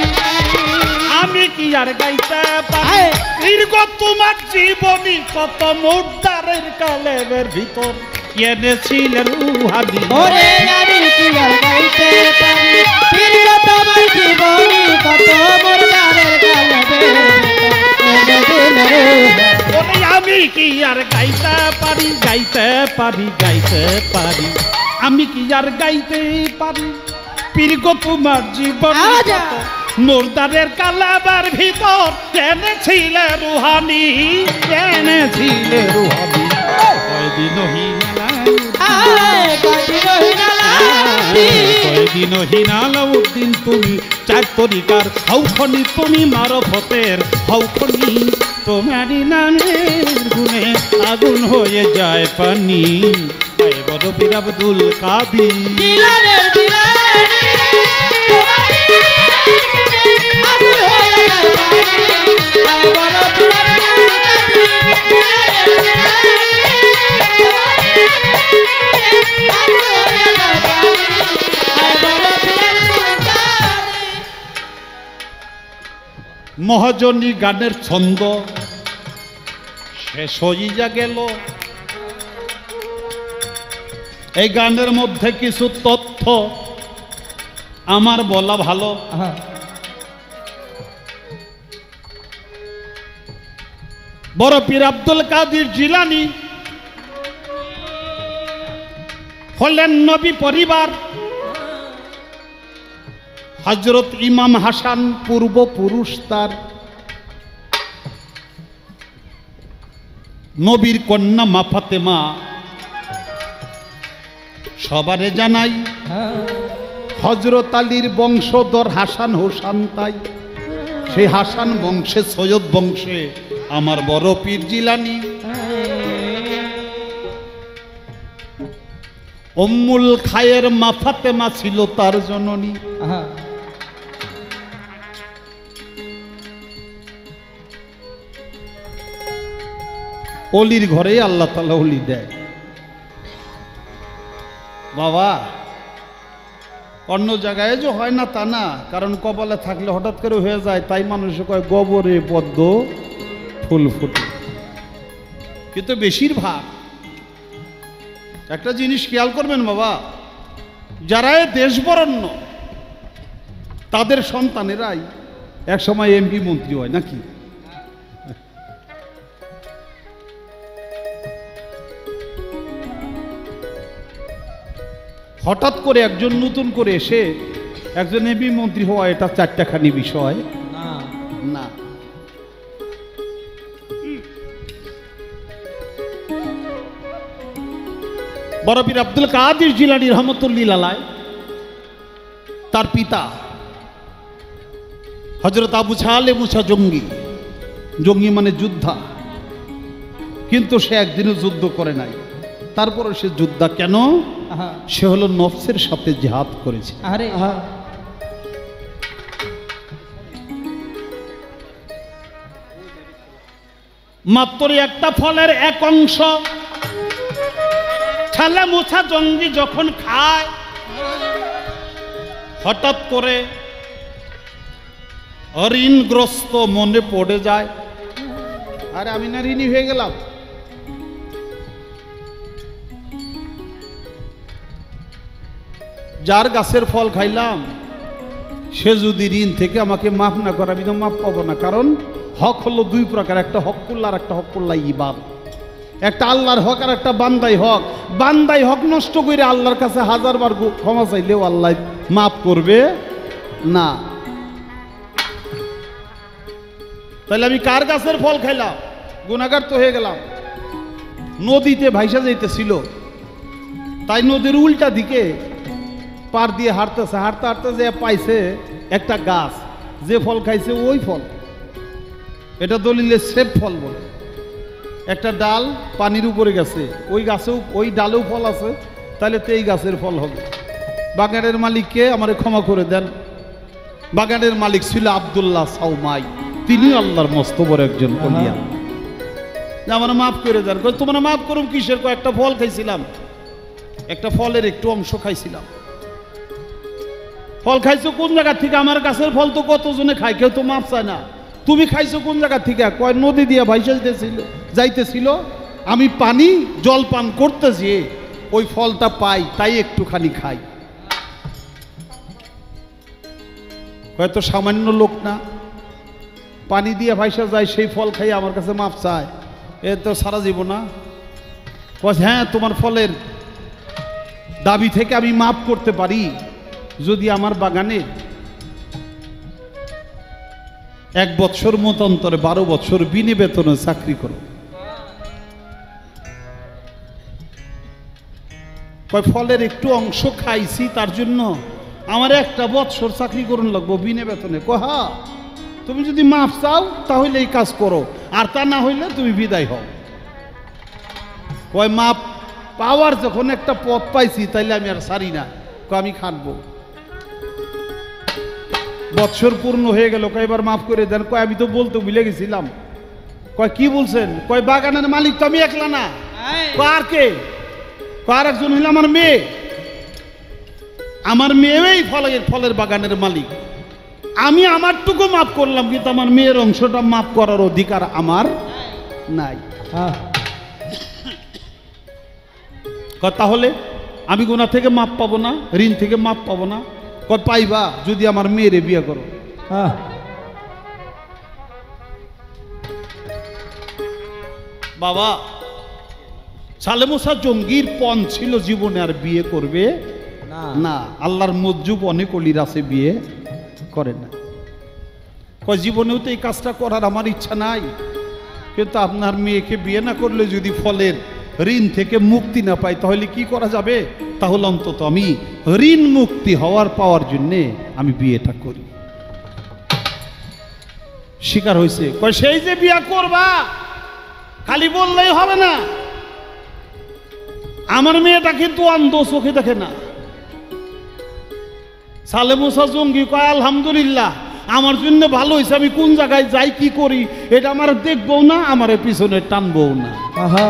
আমি কি আর গাইতে পারি দীর্ঘ তোমার জীবনী কত মুর্দারের কালেবের ভিতর এনেছিলেন রুহানি ওরে আমি কি আর গাইতে পারি দীর্ঘ তোমার জীবনী কত মুর্দারের কালেবের ওরে আমি কি আর গাইতে পারি আমি কি আর গাইতে পারি পীরগো তোমার জীবন মুর্দারের কালাবার ভিতর এনেছিলে রুহানি কয়দিন হিনালাউদ্দিন তুমি 4 তরিকার হৌখনি তুমি মারফতের হৌখনি তোমারই নামের গুণে আগুন হয়ে যায় পানি বড় পীর আব্দুল কাদির মহাজনী গানের ছন্দ শেষ হইয়া গেল এই গানের মধ্যে কিছু তথ্য আমার বলা ভালো বড় পীর আব্দুল কাদির জিলানী হলেন নবী পরিবার। হযরত ইমাম হাসান পূর্বপুরুষ তার, নবীর কন্যা মা ফাতেমা। সবারে জানাই হযরত আলীর বংশধর হাসান হোসান, তাই সেই হাসান বংশে সৈয়দ বংশে আমার বড় পীর জিলানী। উম্মুল খায়ের মা ফাতেমা ছিল তার জননী। অলির ঘরে আল্লাহ তাআলা অলি দেয় বাবা, অন্য জায়গায় যে হয় না তা না, কারণ কপালে থাকলে হঠাৎ করে হয়ে যায়, তাই মানুষে কয় গোবরে পদ্ম ফুল ফুটে। কিন্তু বেশিরভাগ একটা জিনিস খেয়াল করবেন বাবা, যারা দেশ বরণ্য তাদের সন্তানেরাই এক সময় এমপি মন্ত্রী হয় নাকি? হঠাৎ করে একজন নতুন করে এসে একজন এমপি মন্ত্রী হওয়া এটা চারটাখানি বিষয় না। বড় পীর আব্দুল কাদের জিলানী রহমতুল্লাহ আলাইহ, তার পিতা হযরত আবু সালে মুসা জঙ্গি, জঙ্গি মানে যোদ্ধা, কিন্তু সে একদিনও যুদ্ধ করে নাই। তারপরে সে যোদ্ধা কেন? সে হলো নফসের সাথে জিহাদ করেছে। মাত্র একটা ফলের এক অংশ ছালে মোছা জঙ্গি যখন খায়, হঠাৎ করে ঋণগ্রস্ত মনে পড়ে যায়, আরে আমি না ঋণী হয়ে গেলাম। যার গাছের ফল খাইলাম সে যদি ঋণ থেকে আমাকে মাফ না করে, আমি তো মাফ পাবো না। কারণ হক হলো দুই প্রকার, একটা হকুল্লাহ আর একটা হকুল্লাহ ইবাদ। একটা আল্লাহর হক আর একটা বান্দাই হক। বান্দাই হক নষ্ট করে আল্লাহর কাছে হাজারবার ক্ষমা চাইলেও আল্লাহ মাফ করবে না। তাহলে আমি কার গাছের ফল খাইলাম? গুনাহগার তো হয়ে গেলাম। নদীতে ভাইসা যাইতেছিল, তাই নদীর উল্টা দিকে পার দিয়ে হাঁটতেছে, হাঁটতে হাঁটতে যে পাইছে একটা গাছ, যে ফল খাইছে ওই ফল। এটা দলিলে সেব ফল বলে। একটা ডাল পানির উপরে গেছে, ওই গাছেও ওই ডালেও ফল আছে, তাহলে তো এই গাছের ফল হবে। বাগানের মালিককে আমারে ক্ষমা করে দেন। বাগানের মালিক ছিল আব্দুল্লাহ সাউমাই, তিনি আল্লাহর মস্ত বড় একজন কলিয়া। আমার মাফ করে দেন। তোমরা মাফ করুন কিসের? একটা ফল খাইছিলাম, একটা ফলের একটু অংশ খাইছিলাম। ফল খাইছো কোন জায়গা থেকে? আমার গাছের ফল তো কতজনে খায়, কেউ তো মাপ চায় না। তুমি খাইছো কোন জায়গা থেকে? কয় নদী দিয়ে ভাইসা যাইতেছিল, আমি পানি জল পান করতেছি, ওই ফলটা পাই তাই একটুখানি খাই। হয়তো সামান্য লোক না, পানি দিয়ে ভাইসা যায়, সেই ফল খাই আমার কাছে মাপ চায়, এ তো সারা জীবন না। কয় হ্যাঁ, তোমার ফলের দাবি থেকে আমি মাফ করতে পারি যদি আমার বাগানে 1 বছর মত অন্তরে 12 বছর বিনে বেতনে চাকরি করো। কয় ফলের একটু অংশ খাইছি, তার জন্য আমার 1 বছর চাকরি করুন লাগবো বিনে বেতনে। কহা তুমি যদি মাফ চাও তাহলে এই কাজ করো, আর তা না হইলে তুমি বিদায় হও। কয় মাপ পাওয়ার যখন একটা পথ পাইছি তাইলে আমি আর সারি না, আমি খাটবো। বৎসর পূর্ণ হয়ে গেল, কয় এবার মাফ করে দেন। কয় আমি তো বলতে ভুলে গেছিলাম। কয় কি বলছেন? কয় বাগানের মালিক তো আমি একলা না, আর কে? আর একজন হইল আমার মেয়ে। আমার মেয়েই ফলের বাগানের মালিক। আমি আমারটুকু মাফ করলাম, কিন্তু আমার মেয়ের অংশটা মাফ করার অধিকার আমার নাই। তাহলে আমি গুনাহ থেকে মাপ পাবো না, ঋণ থেকে মাপ পাবো না? কয় পাইবা যদি আমার মেয়েরে বিয়ে করো। বাবা সালে মুসা জঙ্গির পণ ছিল জীবনে আর বিয়ে করবে না না। আল্লাহর মজ্জুব অনেক অলির আছে, বিয়ে করে না। কয় জীবনেও তো এই কাজটা করার আমার ইচ্ছা নাই, কিন্তু আপনার মেয়েকে বিয়ে না করলে যদি ফলের ঋণ থেকে মুক্তি না পাই তাহলে কি করা যাবে? তাহলে অন্তত আমি ঋণ মুক্তি পাওয়ার জন্যে আমি বিয়েটা করি। স্বীকার হয়েছে। কয় সেই যে বিয়ে করবা খালি বললেই হবে না, আমার মেয়েটা কিন্তু অন্ধ, চোখে দেখে না। সালে মুসা জঙ্গি কয় আলহামদুলিল্লাহ, আমার জন্য ভালো হয়েছে, আমি কোন জায়গায় যাই কি করি এটা আমার দেখবো না, আমার পিছনে টানবো না। আহা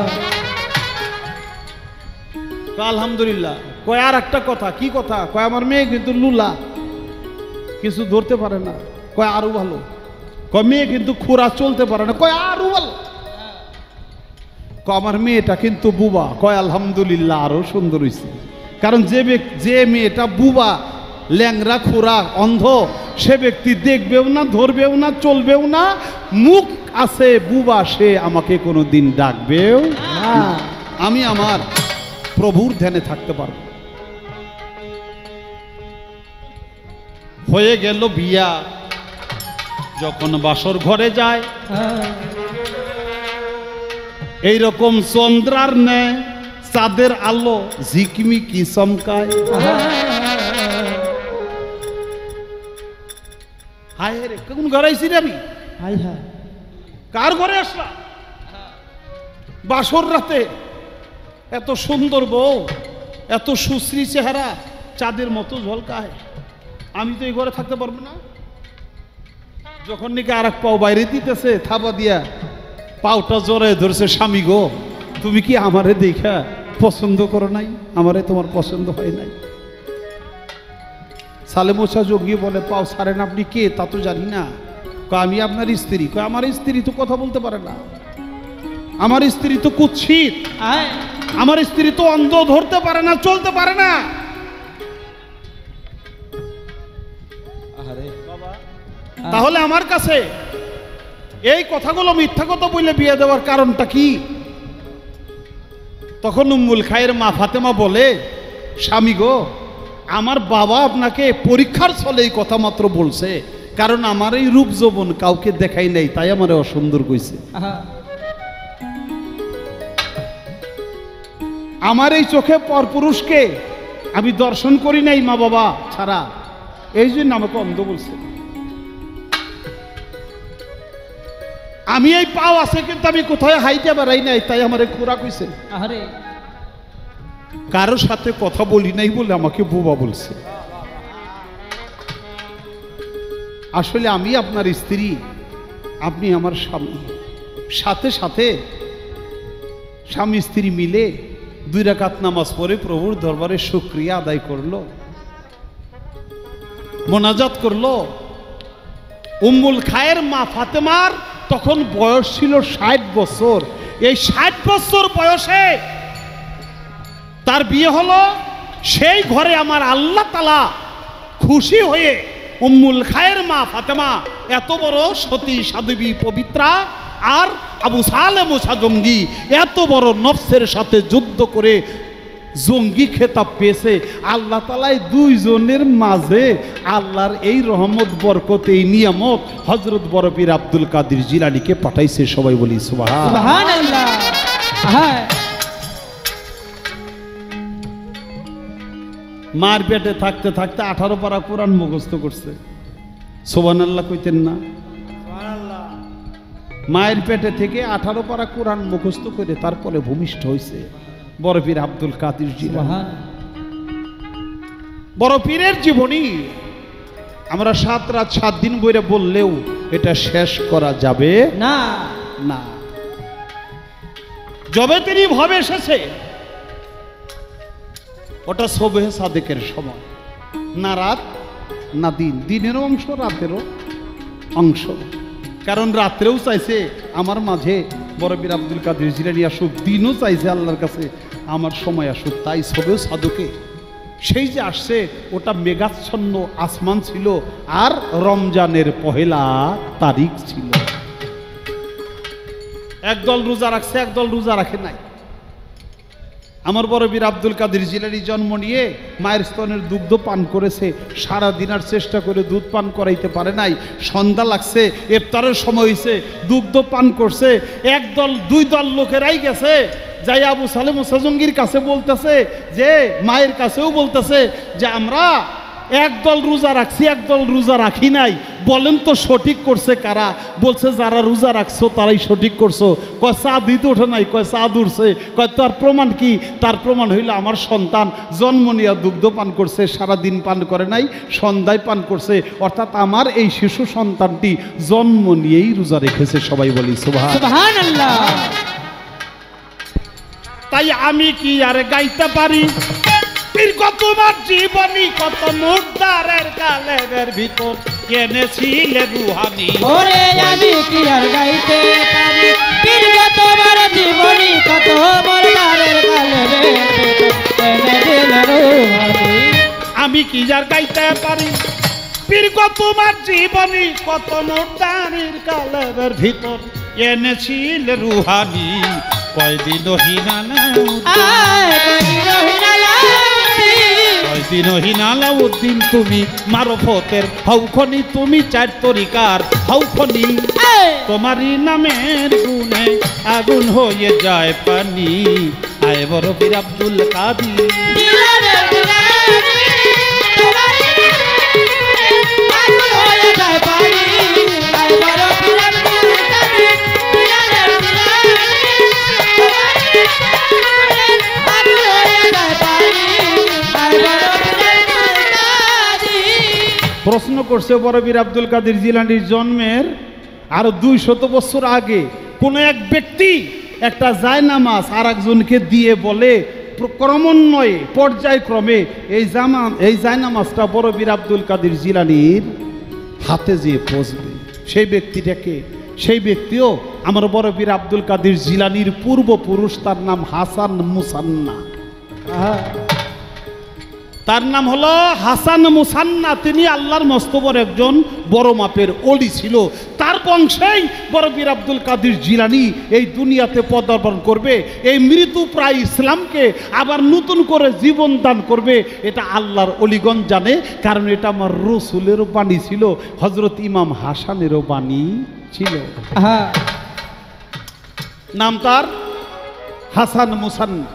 কয় আলহামদুলিল্লাহ। কয় আর একটা কথা। কি কথা? কয় আমার মেয়ে কিন্তু লুলা, কিছু ধরতে পারে না। কয় আরো ভালো। কয় মেয়ে কিন্তু খুরা চলতে পারে না। কয় আরো ভালো। কয় আমার মেয়েটা কিন্তু বুবা। কয় আলহামদুলিল্লাহ, আরো সুন্দর হয়েছে। কারণ যে মেয়েটা বুবা, ল্যাংরা, খুরা, অন্ধ, সে ব্যক্তি দেখবেও না, ধরবেও না, চলবেও না, মুখ আছে বুবা, সে আমাকে কোনো দিন ডাকবেও না। আমি আমার প্রভুর ধ্যানে থাকতে পারব। হয়ে গেল বিয়া, যখন বাসর ঘরে যায় এইরকম চন্দ্রার ন্যায় চাঁদের আলো ঝিকমিকি চমকায়। হায় রে, কোন ঘরে আইছি রে আমি? হাই হাই কার ঘরে আসলাম? বাসর রাতে এত সুন্দর বউ, এত সুশ্রী চেহারা, চাঁদের মতো ঝলকায়। আমি তো এই ঘরে থাকতে পারবো না। যখন নাকি আর এক পাও বাইরে দিতেছে থাবা দিয়া, পাওটা জোরে ধরছে, স্বামী গো তুমি কি আমারে দেখা পছন্দ করো নাই? আমারে তোমার পছন্দ হয় নাই। সালে মুসা জঙ্গি বলে, পাও ছাড়েন, আপনি কে তা তো জানি না। কয় আমি আপনার স্ত্রী। কয় আমার স্ত্রী তো কথা বলতে পারে না, আমার স্ত্রী তো কুৎসিত, আমার স্ত্রী তো অন্ধ, ধরতে পারে না, চলতে পারে না। আরে তাহলে আমার কাছে এই কথাগুলো মিথ্যা কথা বলে বিয়ে দেওয়ার কারণটা কি? তখন উম্মুল খায়ের মা ফাতেমা বলে, স্বামী গো, আমার বাবা আপনাকে পরীক্ষার ছলে এই কথা মাত্র বলছে, কারণ আমার এই রূপ যৌবন কাউকে দেখাই নাই, তাই আমার অসুন্দর কইছে। আমার এই চোখে পরপুরুষকে আমি দর্শন করি নাই মা বাবা ছাড়া, এই জন্য আমাকে অন্ধ বলছে। আমি এই পাও আছে কিন্তু আমি কোথায় হাইতে বেড়াই নাই, তাই আমার খোরাক হইছে। আরে কারোর সাথে কথা বলি নাই বলে আমাকে বুবা বলছে। আসলে আমি আপনার স্ত্রী, আপনি আমার স্বামী। সাথে সাথে স্বামী স্ত্রী মিলে 2 রাকাত নামাজ পড়ে প্রভুর দরবারে শুকরিয়া আদায় করলো, মোনাজাত করলো। উম্মুল খায়ের মা ফাতেমার তখন বয়স ছিল 60 বছর। এই 60 বছর বয়সে তার বিয়ে হলো। সেই ঘরে আমার আল্লাহ তাআলা খুশি হয়ে উম্মুল খায়ের মা ফাতেমা এত বড় সতী সাধ্বী পবিত্রা, আর আবু সালে মুসা জঙ্গি এত বড় নফসের সাথে যুদ্ধ করে জঙ্গি খেতাব পেয়েছে। আল্লাহ তাআলাই 2 জনের মাঝে আল্লাহর এই রহমত, বরকত, এই নিয়ামত হযরত বড় পীর আব্দুল কাদের জিলানীকে পাঠাইছে। সবাই বলি সুবহান। সুবহানাল্লাহ। হ্যাঁ, মার পেটে থাকতে থাকতে 18 পারা কোরআন মুখস্থ করছে। সুবহানাল্লাহ কইতেন না? মায়ের পেটে থেকে 18 পারা কোরআন মুখস্থ করে তারপরে ভূমিষ্ঠ হয়েছে বড় পীর আব্দুল কাদের জিলানী। সুবহান। বড় পীরের জীবনী আমরা 7 রাত 7 দিন বইরে বললেও এটা শেষ করা যাবে না না। যবে তিনি ভাবে এসেছে ওটা সবে সাদেকের সময়, না রাত না দিন, দিনেরও অংশ রাতেরও অংশ। কারণ রাত্রেও চাইছে আমার মাঝে বড় পীর আব্দুল কাদের জিলানী আসুক, দিনও চাইছে আল্লাহর কাছে আমার সময় আসুক। তাই সবে সাদকে সেই যে আসছে ওটা মেঘাচ্ছন্ন আসমান ছিল, আর রমজানের 1 তারিখ ছিল। একদল রোজা রাখছে, একদল রোজা রাখে নাই। আমার বড় বীর আব্দুল কাদের জিলানী জন্ম নিয়ে মায়ের স্তনের দুগ্ধ পান করেছে, সারা দিন আর চেষ্টা করে দুধ পান করাইতে পারে নাই। সন্ধ্যা লাগছে, ইফতারের সময় হয়েছে, দুগ্ধ পান করছে। একদল দুই দল লোকেরাই গেছে, যাই আবু সালেম মুসাজঙ্গির কাছে বলতেছে, যে মায়ের কাছেও বলতেছে যে আমরা একদল রোজা রাখছি, একদল রোজা রাখি নাই, বলেন তো সঠিক করছে কারা? বলছে যারা রোজা রাখছো তারাই সঠিক করছো। কয় চা দিতে ওঠে নাই, কয় চা দূরছে। কয় তার প্রমাণ কি? তার প্রমাণ হইল আমার সন্তান জন্ম নিয়ে দুগ্ধ পান করছে, সারা দিন পান করে নাই, সন্ধ্যায় পান করছে। অর্থাৎ আমার এই শিশু সন্তানটি জন্ম নিয়েই রোজা রেখেছে। সবাই বলি সুবহানাল্লাহ। তাই আমি কি আর গাইতে পারি তোমার জীবনী কত মুর্দারের কালের ভিতর এনেছিলে রুহানি। ওরে আমি কি আর গাইতে পারি তোমার জীবনী কত মুর্দারের কালের ভিতর এনেছিলে রুহানি। আমি কি আর গাইতে পারি তোমার জীবনী কত মুর্দারের কালের ভিতর এনেছিলে রুহানি। কয়দিন হিনালাউদ্দিন তুমি মারফতের হৌখনি, তুমি চার তরিকার হৌখনি। তোমারই নামের গুণে আগুন হয়ে যায় পানি। আয় বড় বীর আব্দুল কাদের প্রশ্ন করছে বড় বীর আব্দুল কাদের জিলানীর জন্মের আরো 200 বছর আগে কোন এক ব্যক্তি একটা জায়নামাজ আর একজনকে দিয়ে বলে ক্রমান্বয়ে পর্যায়ক্রমে এই জায়নামাজটা বড় বীর আব্দুল কাদের জিলানীর হাতে যেয়ে পৌঁছবে। সেই ব্যক্তিটাকে, সেই ব্যক্তিও আমার বড় বীর আব্দুল কাদের জিলানীর পূর্বপুরুষ, তার নাম হাসান মুসান্না। তার নাম হলো হাসান মুসান্না। তিনি আল্লাহর মস্তবর একজন বড় মাপের ওলি ছিল। তার বংশেই বড় বীর আব্দুল কাদের জিলানী এই দুনিয়াতে পদার্পণ করবে, এই মৃত্যু প্রায় ইসলামকে আবার নতুন করে জীবন দান করবে। এটা আল্লাহর অলিগণ জানে, কারণ এটা আমার রসুলেরও বাণী ছিল, হজরত ইমাম হাসানেরও বাণী ছিল। নাম তার হাসান মুসান্না।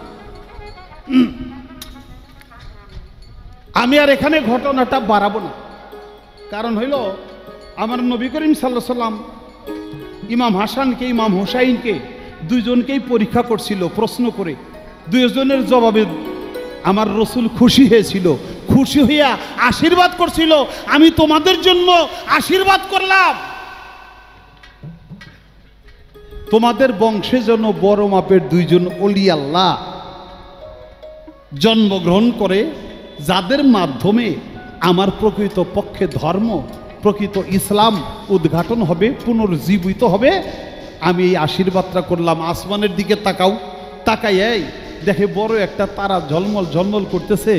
আমি আর এখানে ঘটনাটা বাড়াবো না, কারণ হইল আমার নবী করিম সাল্লাল্লাহু আলাইহি সাল্লাম ইমাম হাসানকে, ইমাম হুসাইনকে দুইজনকেই পরীক্ষা করছিল প্রশ্ন করে। দুইজনের জবাবে আমার রসুল খুশি হয়েছিল, খুশি হইয়া আশীর্বাদ করছিল, আমি তোমাদের জন্য আশীর্বাদ করলাম, তোমাদের বংশে যেন বড় মাপের দুইজন ওলি আল্লাহ জন্মগ্রহণ করে, যাদের মাধ্যমে আমার প্রকৃত পক্ষে ধর্ম, প্রকৃত ইসলাম উদ্ঘাটন হবে, পুনর্জীবিত হবে। আমি এই আশীর্বাদটা করলাম। আসমানের দিকে তাকাও, তাকাই এই দেখে বড় একটা তারা ঝলমল ঝলমল করতেছে।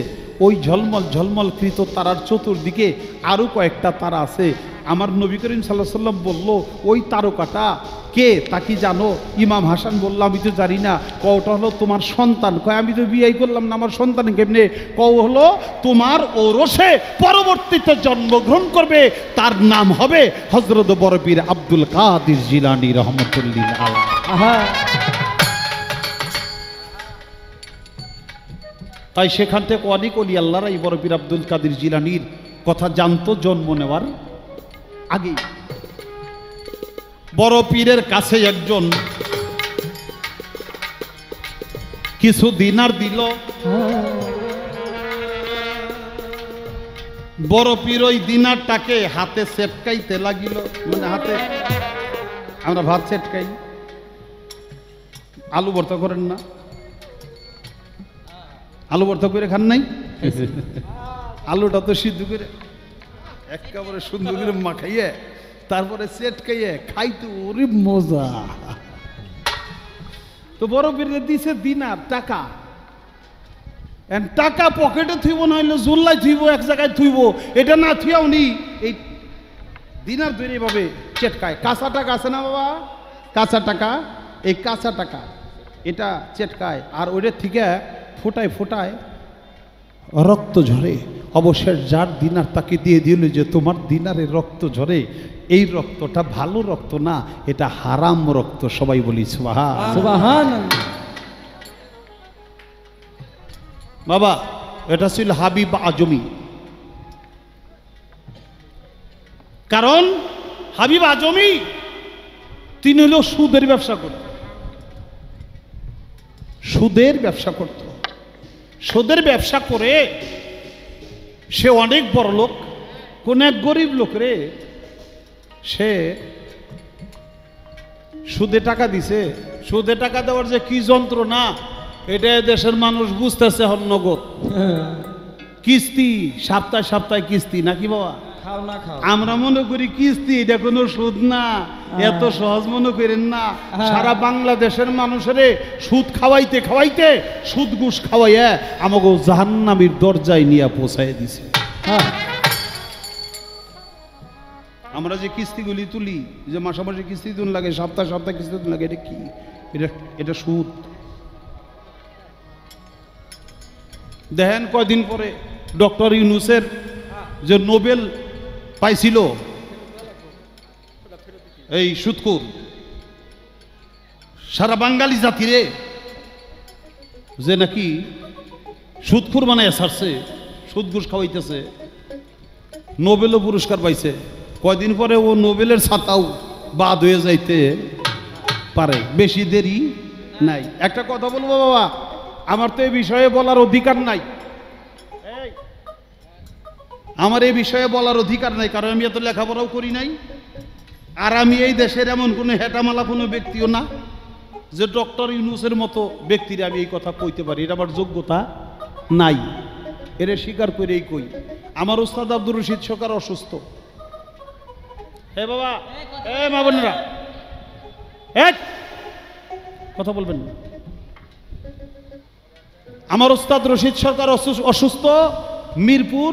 ওই ঝলমল ঝলমল কৃত তারার চতুর্দিকে আরও কয়েকটা তারা আছে। আমার নবী করিম সাল্লাল্লাহু আলাইহি সাল্লাম বলল, ওই তারকাটা কে, তা কি জানো? ইমাম হাসান বলল, আমি তো জানি না। কওটা হলো তোমার সন্তান। কয় আমি তো বিয়ে করলাম না, আমার সন্তান কেমনে? কও হলো তোমার ওরসে পরবর্তীতে জন্মগ্রহণ করবে, তার নাম হবে হযরত বড় পীর আব্দুল কাদের জিলানী রহমাতুল্লাহ আলাইহি। তাই সেখান থেকে অনেক ওলি আল্লাহরা এই বড় পীর আব্দুল কাদের জিলানীর কথা জানতো জন্ম নেওয়ার আগে। বড় পীরের কাছে একজন কিছু দিনার দিল। বড় পীর ওই দিনারটাকে হাতে সেটকাইতে লাগিল, মানে হাতে আমরা ভাত সেটকাই, আলু ভর্তা করেন না? আলু ভর্তা করে খান নাই? আলুটা তো সিদ্ধ করে একেবারে সুন্দর করে মাখাইয়ে তারপরে সেট খাইয়ে খাইতে ওরে মজা। তো বড় পীরে দিছে দিনার টাকা, টাকা পকেটে থুইব, নইলে জুল্লাই থুইব, এক জায়গায় থুইব। এটা না থুয়া উনি এই দিনার তৈরি ভাবে চেটকায়। কাঁচা টাকা আছে না বাবা, কাঁচা টাকা, এই কাঁচা টাকা এটা চেটকায়। আর ওইটার থেকে ফোটায় ফোটায় রক্ত ঝরে। অবশেষ যার দিনার তাকে দিয়ে দিল যে তোমার দিনারে রক্ত ঝরে, এই রক্তটা ভালো রক্ত না, এটা হারাম রক্ত। সবাই বলি সুবহান। সুবহানাল্লাহ। বাবা এটা ছিল হাবিব আজমি। কারণ হাবিব আজমি তিনি হলো সুদের ব্যবসা করত, সুদের ব্যবসা করত। সুদের ব্যবসা করে সে অনেক বড় লোক। কোন এক গরিব লোক রে সে সুদে টাকা দিছে। সুদে টাকা দেওয়ার যে কি যন্ত্রণা এটা দেশের মানুষ বুঝতেছে নগদ। কিস্তি সপ্তাহে সপ্তাহে কিস্তি নাকি বাবা? খাও না খাও। আমরা মনে করি কিস্তি এটা কোনো সুদ না, এত সহজ মনে করেন না। সারা বাংলাদেশের মানুষেরে সুদ খাওয়াইতে খাওয়াইতে সুদ ঘুষ খাওয়াইয়া আমাকে জাহান্নামীর দরজায় নিয়ে পৌঁছাই দিছে। আমরা যে কিস্তিগুলি তুলি, যে মাসে মাসে কিস্তি তুল লাগে, সপ্তাহে সপ্তাহে কিস্তি তুল লাগে, এটা কি? এটা সুদ। দেখেন কয়দিন পরে ডক্টর ইউনূসের যে নোবেল পাইছিল এই সুদখোর, সারা বাঙালি জাতিরে যে নাকি সুদখোর বানায় ছাড়ছে, সুদ ঘুষ খাওয়াইতেছে, নোবেলও পুরস্কার পাইছে। কয়দিন পরে ও নোবেলের ছাতাও বাদ হয়ে যাইতে পারে, বেশি দেরি নাই। একটা কথা বলবো বাবা, আমার তো এই বিষয়ে বলার অধিকার নাই, আমার এই বিষয়ে বলার অধিকার নাই, কারণ আমি এত লেখাপড়াও করি নাই, আর আমি এই দেশের এমন কোনো হেটামালা কোনো ব্যক্তিও না যে ডক্টর ইউনূসের মতো ব্যক্তিরা আমি এই কথা কইতে পারি। এটা আমার যোগ্যতা নাই, এরে স্বীকার করেই কই। আমার ওস্তাদ আব্দুর রশিদ সরকার অসুস্থ। হে বাবা, এ মা বোনেরা, কথা বলবেন না। আমার ওস্তাদ রশিদ সরকার অসুস্থ। মিরপুর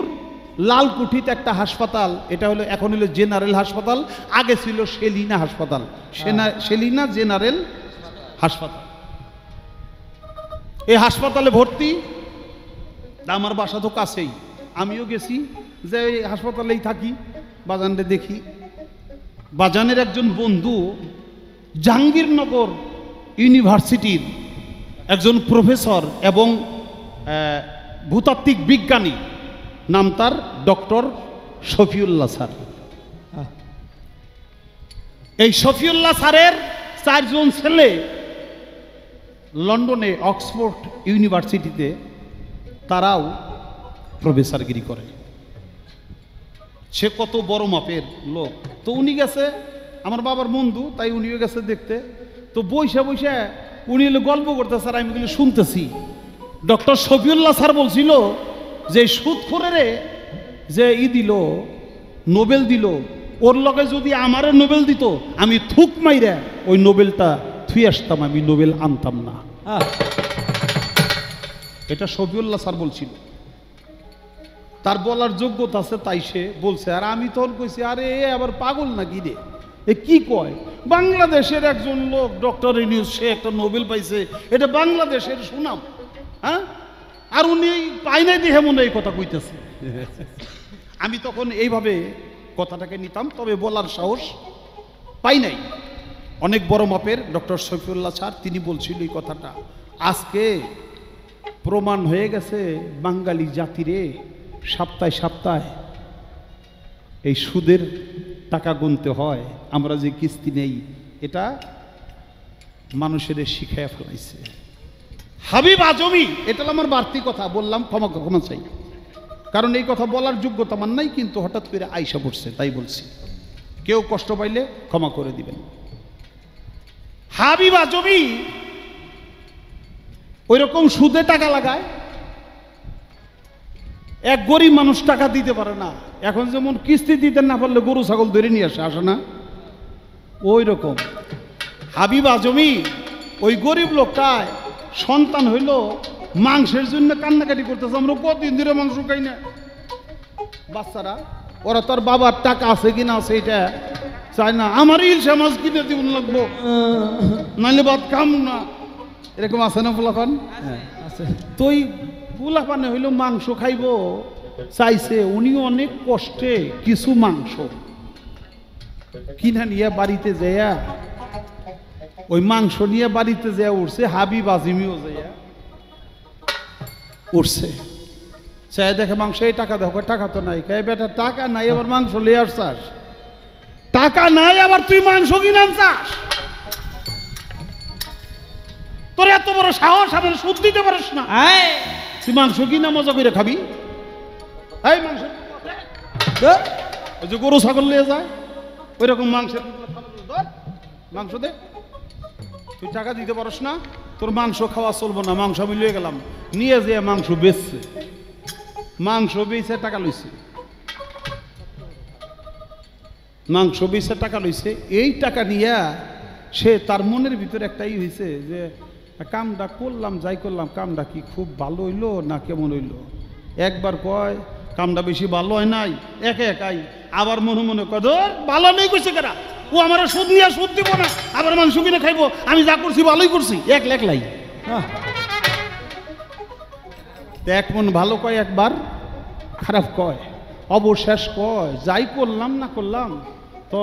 লালকুঠিতে একটা হাসপাতাল, এটা হলো এখন হলো জেনারেল হাসপাতাল, আগে ছিল সেলিনা হাসপাতাল, সেলিনা জেনারেল হাসপাতাল। এই হাসপাতালে ভর্তি। আমার বাসা তো কাছেই, আমিও গেছি, যে এই হাসপাতালেই থাকি, বাজানরে দেখি। বাজানের একজন বন্ধু জাহাঙ্গীরনগর ইউনিভার্সিটির একজন প্রফেসর এবং ভূতাত্ত্বিক বিজ্ঞানী, নাম তার ডক্টর শফিউল্লাহ স্যার। এই শফিউল্লাহ স্যারের 4 জন ছেলে লন্ডনে অক্সফোর্ড ইউনিভার্সিটিতে তারাও প্রফেসরগিরি করে। সে কত বড় মাপের লোক। তো উনি গেছে, আমার বাবার বন্ধু, তাই উনিও গেছে দেখতে। তো বৈশা বৈশা উনি গল্প করতেছে, আর আমি গুলো শুনতেছি। ডক্টর শফিউল্লাহ স্যার বলছিল যে সুদখোরেরে যে দিল, নোবেল দিল, ওর লগে যদি আমারে নোবেল দিত, আমি থুক মাইরা ওই নোবেলটা থুই আসতাম, আমি নোবেল আনতাম না। এটা শফিউল্লাহ স্যার বলছিল। তার বলার যোগ্যতা আছে, তাই সে বলছে। আর আমি তখন কইছি, আরে এ আবার পাগল নাকি রে, এ কি কয়? বাংলাদেশের একজন লোক ডক্টর ইউনূস, সে একটা নোবেল পাইছে, এটা বাংলাদেশের সুনাম। হ্যাঁ, আর উনি পাই নাই দেখে মনে এই কথা কইতেছে। আমি তখন এইভাবে কথাটাকে নিতাম, তবে বলার সাহস পাই নাই। অনেক বড় মাপের ডক্টর শফিউল্লাহ স্যার, তিনি বলছিল এই কথাটা। আজকে প্রমাণ হয়ে গেছে বাঙালি জাতিরে সপ্তাহে সপ্তাহে এই সুদের টাকা গুনতে হয়, আমরা যে কিস্তি নেই, এটা মানুষের শিখাইয়া ফেলাইছে। হাবিব আজমি, এটা আমার বাড়তি কথা বললাম, ক্ষমা চাই, কারণ এই কথা বলার যোগ্যতা আমার নাই, কিন্তু হঠাৎ করে আইসা পড়ছে তাই বলছি। কেউ কষ্ট পাইলে ক্ষমা করে দিবেন। হাবিব আজমি ওই রকম সুদে টাকা লাগায়, এক গরিব মানুষ টাকা দিতে পারে না। এখন যেমন কিস্তি দিতে না পারলে গরু ছাগল ধরে নিয়ে আসে না, ওই রকম হাবিব আজমি ওই গরিব লোকটায় সন্তান হইল, মাংসের জন্য কান্নাকাটি করতেছে। আমরা কতদিন ধরে মাংস খাই না, বাচ্চারা, ওরা তোর বাবার টাকা আছে কিনা আছে এটা চায় না। আমার ইলশা মাছ কিনে দিব লাগবো, নাইলে ভাত খাম না, এরকম আছে না ফলাফান? তুই পোলাপানে হইল মাংস খাইব চাইছে, উনি অনেক কষ্টে কিছু মাংস কিনা নিয়ে বাড়িতে যাইয়া ওই মাংস নিয়ে বাড়িতে যাইয়া উঠছে, হাবিব আজিমিও যাইয়া উঠছে, চাই দেখে মাংস, এই টাকা দেখো, টাকা তো নাই, কে বেটা টাকা নাই আবার মাংস লিয়ে আসছাস, টাকা নাই আবার তুই মাংস কিনে আনছাস, তোর এত বড় সাহস, আমার সুদ দিতে পারিস না, তুই মাংস কিনা মজা করে খাবি, এই মাংস দে, ওই যে গরু ছাগল নিয়ে যায় ওই রকম মাংসের মাংস দে, তুই টাকা দিতে পারস না, তোর মাংস খাওয়া চলবো না, মাংস আমি লিয়ে গেলাম, নিয়ে যেয়ে মাংস বেচছে, মাংস বেচে টাকা লইছে, মাংস বেচে টাকা লইছে, এই টাকা নিয়ে সে তার মনের ভিতরে একটাই হয়েছে যে কামটা করলাম, যাই করলাম, কামটা কি খুব ভালো হইলো না কেমন হইলো, একবার কয় কামটা বেশি ভালো হয় নাই, একে একাই, আবার মনে মনে কয় ধর ভালো নেই করছে কেনা, ও আমার সুদ নিয়ে সুদ দিব না, আবার মাংস কিনে খাইবো, আমি যা করছি ভালোই করছি, এক লেখলাই এক মন ভালো কয়, একবার খারাপ কয়, অবশেষ কয় যাই করলাম না করলাম, তো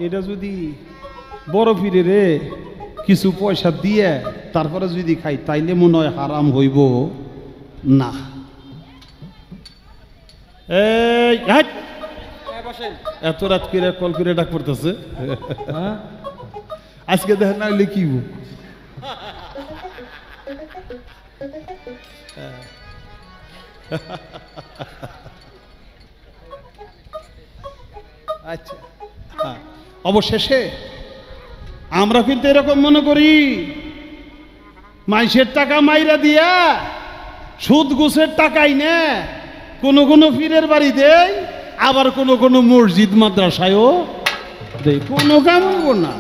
এটা যদি বড় ফিরে রে কিছু পয়সা দিয়ে তারপরে যদি খাই তাইলে মনে হয় হারাম হইব না। এই এত রাত করে কল করে ডাক পড়তেছে, আজকে দেখ না হইলে কি আচ্ছা, অবশেষে আমরা কিন্তু এরকম মনে করি মাইসের টাকা মাইরা দিয়া সুদ ঘুষের টাকাই নে, কোনো কোনো পীরের বাড়ি দেয়, আবার কোনো কোনো মসজিদ মাদ্রাসায়ও দেয়, কোনো কাম হইব না,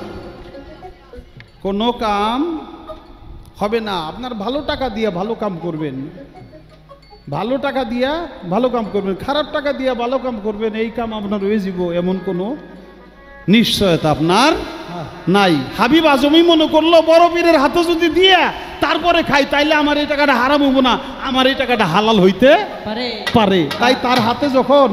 কোনো কাম হবে না। আপনার ভালো টাকা দিয়ে ভালো কাম করবেন, ভালো টাকা দিয়া ভালো কাম করবেন, খারাপ টাকা দিয়া ভালো কাম করবেন, এই কাম আপনার হয়ে যাব এমন কোনো নিশ্চয়তা আপনার নাই। হাবিব আজমি মনে করলো বড় পীরের হাতে যদি দিয়া তারপরে খাই তাইলে আমার এই টাকাটা হারাম হইব না, আমার এই টাকাটা হালাল হইতে পারে, তাই তার হাতে যখন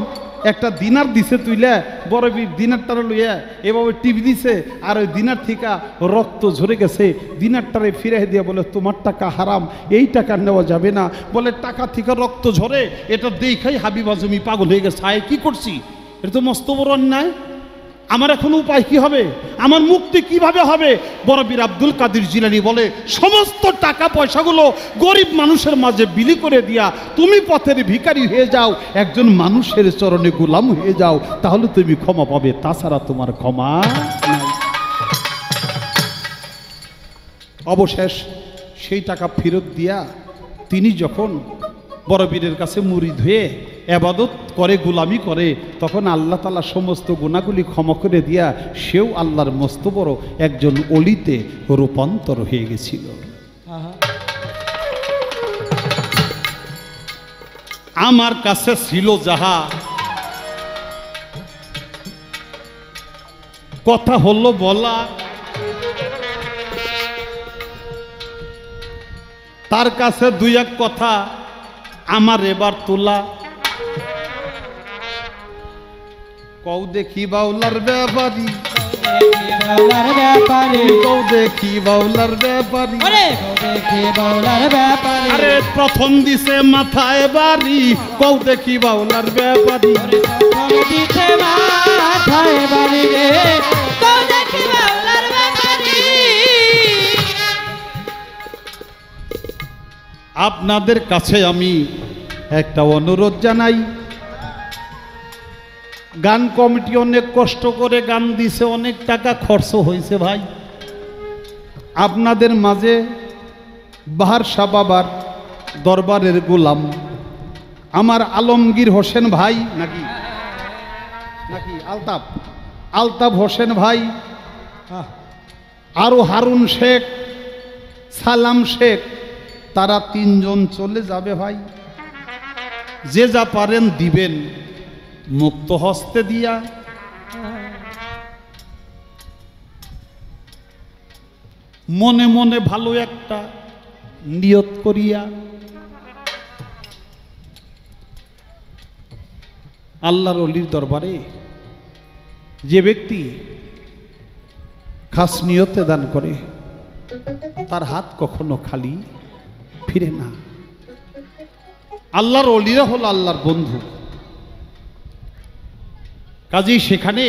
একটা দিনার দিছে তুইলে বড় পীর দিনারটারে লইয়া এভাবে টিভি দিছে, আর ওই দিনার থেকে রক্ত ঝরে গেছে, দিনারটারে ফিরে দিয়ে বলে তোমার টাকা হারাম, এই টাকা নেওয়া যাবে না, বলে টাকা থেকে রক্ত ঝরে, এটা দেখাই হাবিব আজমি পাগল হয়ে গেছে, আয় কি করছি, এটা তো মস্ত বড় অন্যায়, আমার এখন উপায় কি হবে, আমার মুক্তি কিভাবে হবে? বড় পীর আব্দুল কাদের জিলানী বলে সমস্ত টাকা পয়সাগুলো গরিব মানুষের মাঝে বিলি করে দিয়া তুমি পথের ভিখারি হয়ে যাও, একজন মানুষের চরণে গোলাম হয়ে যাও, তাহলে তুমি ক্ষমা পাবে, তাছাড়া তোমার ক্ষমা নাই। অবশেষ সেই টাকা ফেরত দিয়া তিনি যখন বড় পীরের কাছে মুরিদ হয়ে এবাদত করে, গোলামি করে, তখন আল্লাহ তাআলা সমস্ত গুনাহগুলি ক্ষমা করে দিয়া সেও আল্লাহর মস্ত বড় একজন অলিতে রূপান্তর হয়ে গেছিল। আমার কাছে ছিল যাহা কথা হলো বলা, তার কাছে দুই এক কথা আমার এবার তোলা, কও দেখি বাউলার ব্যাপারী, কও দেখি বাউলার ব্যাপারী, আরে প্রথম দিছে মাথায় বাড়ি, কও দেখি বাউলার ব্যাপারী, আপনাদের কাছে আমি একটা অনুরোধ জানাই, গান কমিটি অনেক কষ্ট করে গান দিছে, অনেক টাকা খরচ হয়েছে ভাই, আপনাদের মাঝে বাহার শাহ বাবার দরবারের গোলাম আমার আলমগীর হোসেন ভাই, নাকি নাকি আলতাফ হোসেন ভাই, আরো হারুন শেখ, সালাম শেখ, তারা তিনজন চলে যাবে ভাই, যে যা পারেন দিবেন মুক্ত হস্তে দিয়া। মনে মনে ভালো একটা নিয়ত করিয়া আল্লাহর ওলির দরবারে যে ব্যক্তি খাস নিয়তে দান করে তার হাত কখনো খালি ফিরে না। আল্লাহর ওলিরা হলো আল্লাহর বন্ধু। কাজেই সেখানে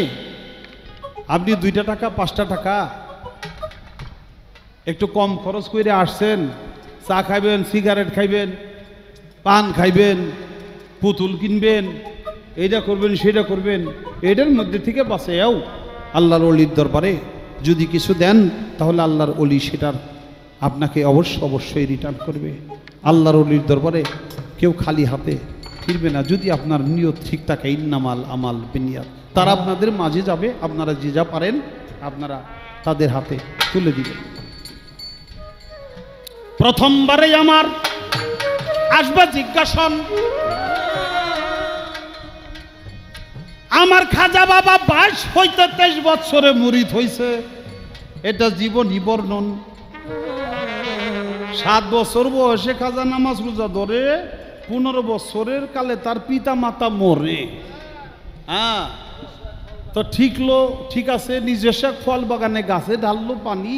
আপনি 2 টাকা 5 টাকা একটু কম খরচ করে আসছেন, চা খাইবেন, সিগারেট খাইবেন, পান খাইবেন, পুতুল কিনবেন, এইটা করবেন সেটা করবেন, এটার মধ্যে থেকে বাঁচাও আল্লাহর ওলির দরবারে যদি কিছু দেন তাহলে আল্লাহর ওলি সেটার আপনাকে অবশ্যই রিটার্ন করবে। আল্লাহর ওলির দরবারে কেউ খালি হাতে ফিরবে না যদি আপনার নিয়ত ঠিক থাকে। ইন্নামাল আমাল বিনিয়াত। তারা আপনাদের মাঝে যাবে, আপনারা যে যা পারেন আপনারা তাদের হাতে তুলে দিবেন। প্রথমবারে আমার আসবে জিজ্ঞাসন, আমার খাজা বাবা 22 হইতে 23 বছরে মুরিদ হইছে, এটা জীবনী বর্ণন। 7 বছর বয়সে খাজা নামাজ রোজা ধরে, 15 বছরের কালে তার পিতা মাতা মরে। হ্যাঁ, তো ঠিক আছে, নিজস্ব ফল বাগানে গাছে ঢাললো পানি,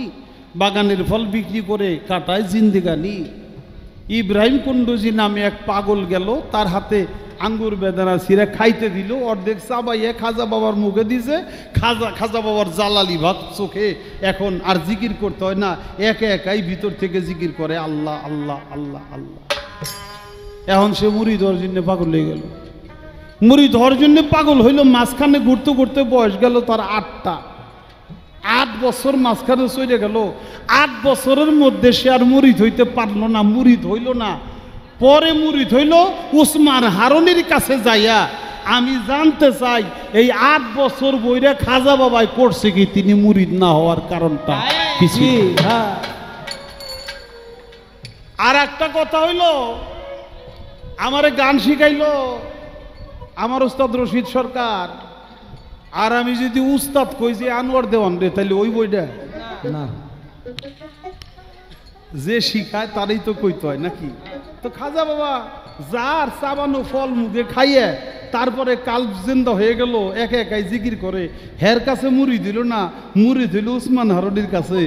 বাগানের ফল বিক্রি করে কাটায় জিন্দিগানি। ইব্রাহিম কুন্ডুজি নামে এক পাগল গেল, তার হাতে আঙ্গুর বেদানা ছিঁড়ে খাইতে দিল, অর্ধেক চাবাইয়ে খাজা বাবার মুখে দিছে। খাজা বাবার জালালি ভাত চোখে, এখন আর জিকির করতে হয় না, একাই ভিতর থেকে জিকির করে আল্লাহ আল্লাহ আল্লাহ আল্লাহ। এখন সে মুরিদ হওয়ার জন্য পাগল হয়ে গেল। মুরিদ হওয়ার জন্য পাগল হইল, মাঝখানে ঘুরতে ঘুরতে বয়স গেল তার 8 বছর মাঝখানে চলে গেল। 8 বছরের মধ্যে সে আর মুরিদ হইতে পারলো না, মুরিদ হইল না। পরে মুরিদ হইল উসমান হারুনির কাছে যাইয়া। আমি জানতে চাই এই 8 বছর বইরা খাজা বাবাই করছে কি, তিনি মুরিদ না হওয়ার কারণটা কি ছিল? আর একটা কথা হইল, আমারে গান শিখাইলো আমার উস্তাদ রশিদ সরকার। আর আমি যদি উস্তাদ কই যে আনোয়ার দেওয়ান রে, তাহলে ওই বইটা না, যে শিখায় তারই তো কইতে হয় নাকি? তো খাজা বাবা যার চাবানো ফল মুখে খাইয়ে তারপরে কাল জিন্দা হয়ে গেল, একাই জিকির করে। হের কাছে মুরিদ দিল না, মুরিদ হইল উসমান হারুনির কাছে।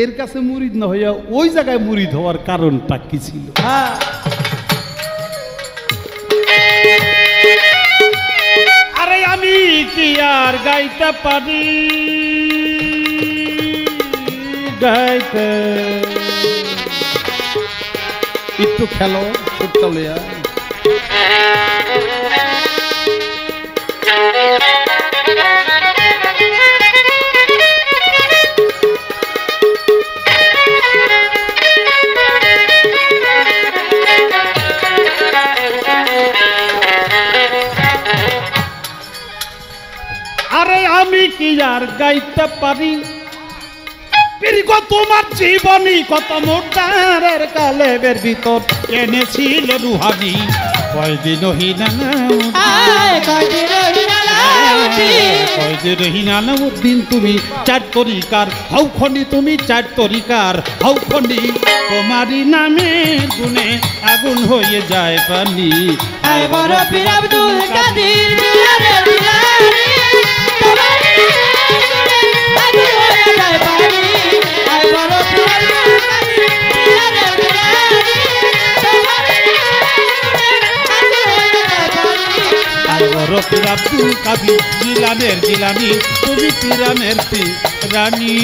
এর কাছে মুরিদ না হইয়া ওই জায়গায় মুরিদ হওয়ার কারণটা কি ছিল? আরে আমি কি আর গাইতে পারি, গাইতে একটু খেলো সুরটা লইয়া। আরে আমি কি আর গাইতে পারি, তোমার জীবনী কত মোটারের কালেবের ভিতর এনেছিল রুহানি। কয়দিন হিনালাউদ্দিন তুমি 4 তরিকার হৌখনি, তুমি 4 তরিকার হৌখনি। তোমারই নামে গুনে আগুন হয়ে যায় পানি। আব্দুল কাদের জিলানী, তোমার আগুন হয়ে যায় পানি। আব্দুল কাদের জিলানের জিলানি, তুমি পিরানের রানী।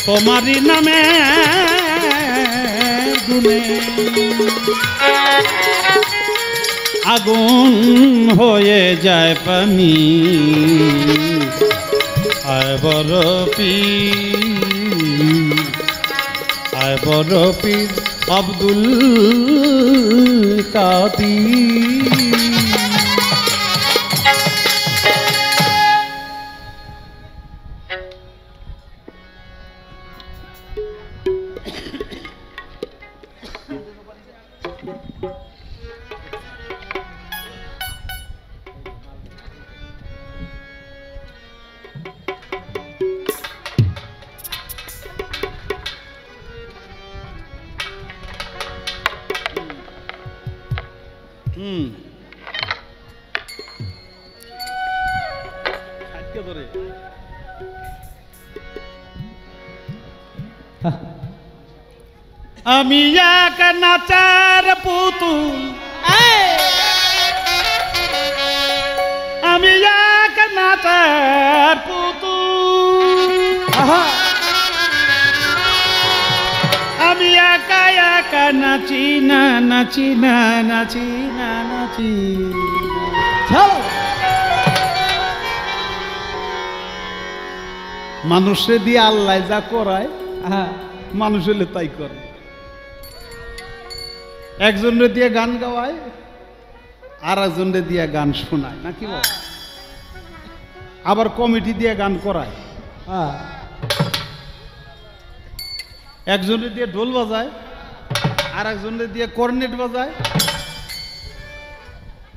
তোমারই নামে গুনে আগুন হয়ে যায় পানি। আয় বড় পীর আব্দুল কাদের। হুম আজকে ধরে আমি এক নাচার পুতুল আমি এক নাচার পুতুল আমি একা একা নাচি না নাচি না নাচি না নাচি মানুষে দিয়ে আল্লাহ যা করায় মানুষ হলে তাই করে একজনের দিয়ে গান গাওয়ায় আর একজনের দিয়ে গান শোনায় নাকি বল আবার কমিটি দিয়ে গান করায় একজনের দিয়ে ঢোল বাজায় আর একজনের দিয়ে কর্নেট বাজায়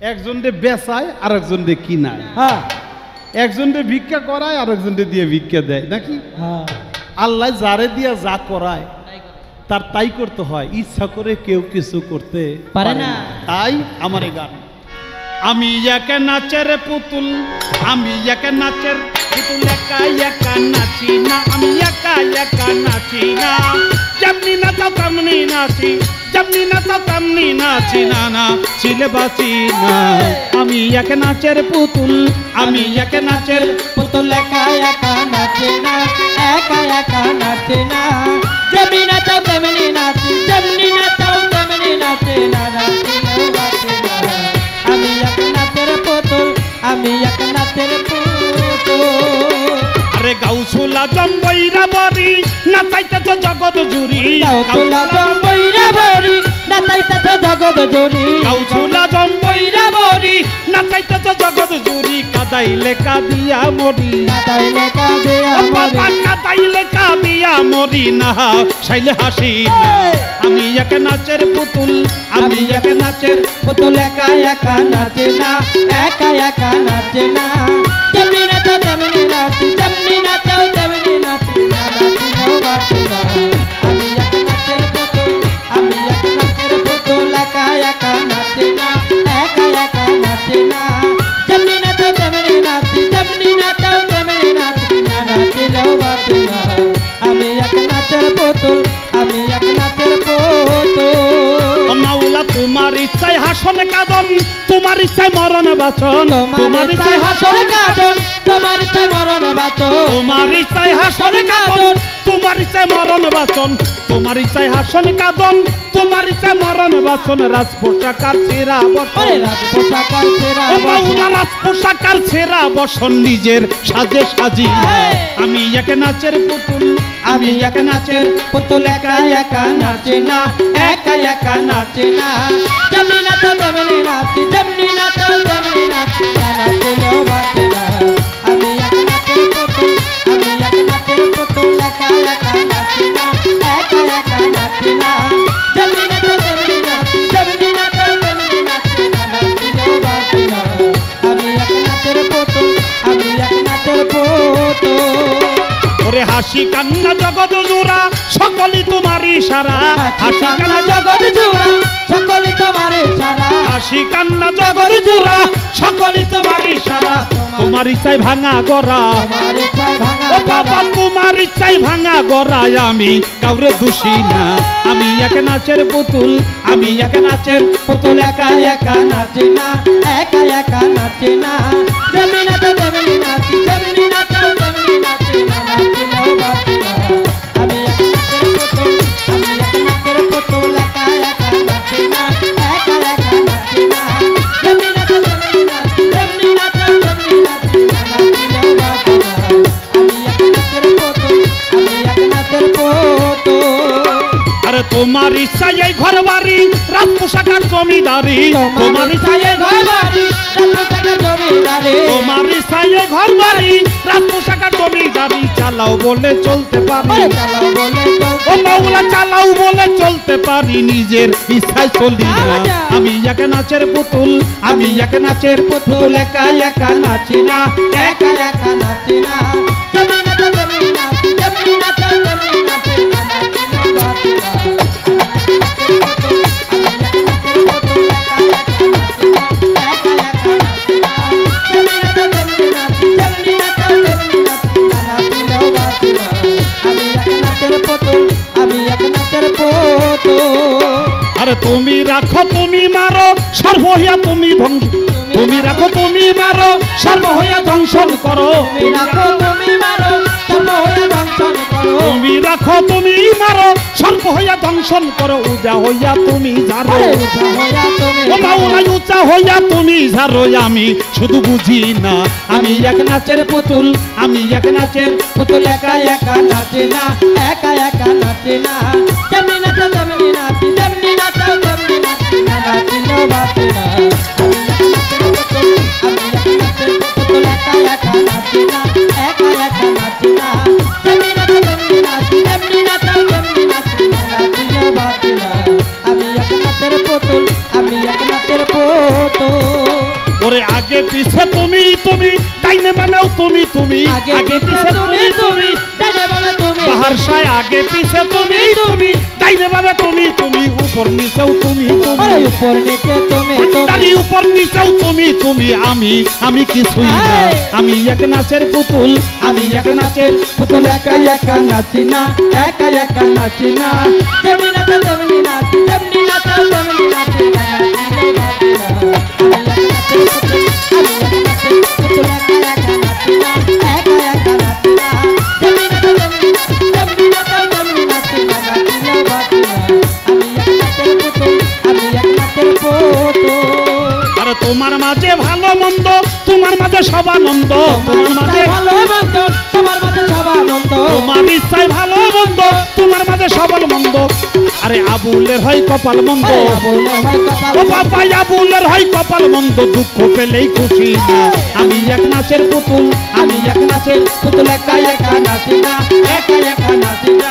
একজনের বেচায় আর একজনের কিনায় একজনের ভিক্ষা করায় আর একজনের দিয়ে ভিক্ষা দেয় নাকি আল্লাহ যারে দিয়ে যা করায় তার তাই করতে হয় ইচ্ছা করে কেউ কিছু করতে পারে না তাই আমার এই গান আমি একা নাচের পুতুল আমি একা নাচের পুতুল একা একা নাচি না আমি একা একা নাচি না যেমনি নাচাও তেমনি নাচি যেমনি নাচাও তেমনি নাচি না না ছিলে বাঁচি না আমি একা নাচের পুতুল আমি একা নাচের পুতুল একা একা নাচে না একা একা নাচে না যেমনি নাচাও তেমনি নাচি যেমনি নাচাও তেমনি নাচে না নাচিলেও বাঁচে না আমি এক নাচের পুতুল আমি এক নাচের পুতুল আরে গাউছুলা জম্বইরা বরি নাচাইতেছ জগৎ জুড়ি গাউছুলা জম্বইরা বরি নাচাইতেছ জগৎ জুড়ি গাউছুলা জম্বইরা বরি নাচাইতেছ জগৎ জুড়ি কাদাইলে কাদিয়া মরি কাদাইলে কাদিয়া মরি কাদাইলে কাদিয়া মরি না সাইলে হাসি আমি এক নাচের পুতুল আমি এক নাচের পুতুল একা একা নাচে না একা একা নাচে না যেমনি নাচাও তেমনি নাচি যেমনি নাচাও তেমনি নাচি না নাচিলেও বাঁচি না আমি এক নাচের পুতুল আমি এক নাচের পুতুল একা একা নাচে না একা একা নাচে না যেমনি নাচাও তেমনি নাচি যেমনি নাচাও তেমনি নাচি না নাচিলেও বাঁচি না আমি এক নাচের পুতুল আমি এক নাচের পুতুল মাওলা তোমার ইচ্ছায় হাসন কাঁদন তোমার ইচ্ছায় মরণ বাঁচন তোমার ইচ্ছায় হাসন কাঁদন তোমার ইচ্ছায় মরণ বাঁচন তোমার ইচ্ছায় হাসন কাঁদন তোমার ইচ্ছায় মরণ বাঁচন তোমার ইচ্ছায় হাসন কাঁদন তোমার ইচ্ছায় মরণ বাঁচন রাজ পোশাকার ছেঁড়া বসন রাজ পোশাকার ছেঁড়া মাওলা রাজ পোশাকার ছেঁড়া বসন নিজের সাজে সাজি আমি এক নাচের পুতুল আমি এক নাচের পুতুল একা একা নাচে না একা একা নাচে না যেমনি নাচাও তেমনি নাচি যেমনি নাচাও তেমনি নাচি না নাচিলেও বাঁচে না আমি এক নাচের পুতুল আমি এক নাচের পুতুল একা একা নাচি না একা একা নাচি না যেমনি নাচাও তেমনি নাচি যেমনি নাচাও তেমনি নাচি না নাচিলেও বাঁচে না আমি এক নাচের পুতুল আমি এক নাচের পুতুল ওরে হাসি কান্না জগৎ জোড়া সকলই তোমার ইশারা হাসি কান্না জগৎ জোড়া সকলই তোমার ইশারা হাসি কান্না জগৎ জোড়া সকলই তোমার ইশারা তোমার ইচ্ছায় ভাঙা গড়া তোমার ইচ্ছায় ভাঙা ও বাবা তোমার ইচ্ছায় ভাঙা গড়ায় আমি কাউরে দোষী না আমি এক নাচের পুতুল আমি এক নাচের পুতুল একা একা নাচে না একা একা নাচে না যেমনি নাচাও তেমনি নাচি যেমনি নাচাও তেমনি নাচি না নাচিলেও বাঁচি না আমি এক নাচের পুতুল আমি এক নাচের পুতুল একা একা নাচে না একা একা নাচে না যেমনি নাচাও তেমনি নাচি যেমনি নাচাও তেমনি নাচি না নাচিলেও বাঁচি না আমি এক নাচের পুতুল আমি এক নাচের পুতুল আরে তোমার ইচ্ছায় এই ঘর বাড়ি রাজ পোশাকার জমিদারি তোমার ইচ্ছায় ঘর বাড়ি রাজ পোশাকার জমিদারি তোমার ইচ্ছায় ঘর বাড়ি রাজ পোশাকার জমিদারি চালাও বলে চলতে পারি চালাও বলে ও মাওলা চালাও বলে চলতে পারি নিজের ইচ্ছায় চলি না আমি এক নাচের পুতুল আমি এক নাচের পুতুল একা একা নাচি না একা একা নাচি না যেমনি নাচাও তেমনি নাচি যেমনি নাচাও তেমনি নাচি না নাচিলেও বাঁচি না আমি এক নাচের পুতুল আমি এক নাচের পুতুল একা একা নাচি আরে তুমি রাখো তুমি মারো সর্ব হইয়া তুমি ধ্বংস, তুমি রাখো তুমি মারো সর্ব হইয়া ধ্বংসন করো, তুমি রাখো তুমি মারো সর্ব হইয়া ধ্বংসন করো, তুমি রাখো তুমি মারো সর্ব হইয়া ধ্বংসন করো, উজা হইয়া তুমি ঝাড়ো, উঁচা হইয়া তুমি ও মাওলা উঁচা হইয়া তুমি ঝাড়ো। আমি শুধু বুঝি না আমি এক নাচের পুতুল, আমি এক নাচের পুতুল, একা একা নাচে না, একা একা নাচে না, যেমনি নাচো তেমনি নাচি, যেমনি নাচো তেমনি নাচি, না নাচিলেও বাঁচে না। আমি এক নাচের পুতুল, একা একা নাচে না, একা একা নাচে না, যেমনি নাচো তেমনি নাচি, যেমনি নাচো তেমনি নাচি, না নাচিলেও বাঁচে না। আমি এক নাচের পুতুল, আমি এক নাচের পুতুল। ওরে আগে পিছে তুমি তুমি ডাইনে বামেও তুমি তুমি, আগে পিছে তুমি তুমি, ডাইনে বামে তুমি, বাহার সায় আগে পিছে তুমি তুমি ডাইনে বামে তুমি তুমি, উপর নিচেও তুমি তুমি, আরে উপর নিচে তুমি তুমি, তারি উপর নিচেও তুমি তুমি। আমি কিছুই না, আমি এক নাচের পুতুল, আমি এক নাচের পুতুল, একা একা নাচি না, একা একা নাচি না, যেমনি নাচো তেমনি নাচি, যেমনি নাচো তেমনি নাচি, না নাচিলেও বাঁচি না। আমি এক নাচের পুতুল, একা একা নাচি না, একা একা নাচি না, যেমনি নাচো তেমনি নাচি, যেমনি নাচো তেমনি নাচি, না নাচিলেও বাঁচি না। আমি এক নাচের পুতুল, আমি এক নাচের পুতুল। আর তোমার মাঝে ভালো মন্দ, তোমার মাঝে সব আনন্দ, তোমার মাঝে ভালো মন্দ, তোমার মাঝে সব আনন্দ, তোমার ইচ্ছায় ভালো মন্দ, তোমার মাঝে সবল মন্দ। আরে আবুলের হয় কপাল মন্দ, বললে হয় কপাল ও বাবা আবুলের হয় কপাল মন্দ, দুঃখ পেলেই খুশি না। আমি এক নাচের পুতুল, আমি এক নাচের পুতুল, একা একা নাচি না, একা একা নাচি না,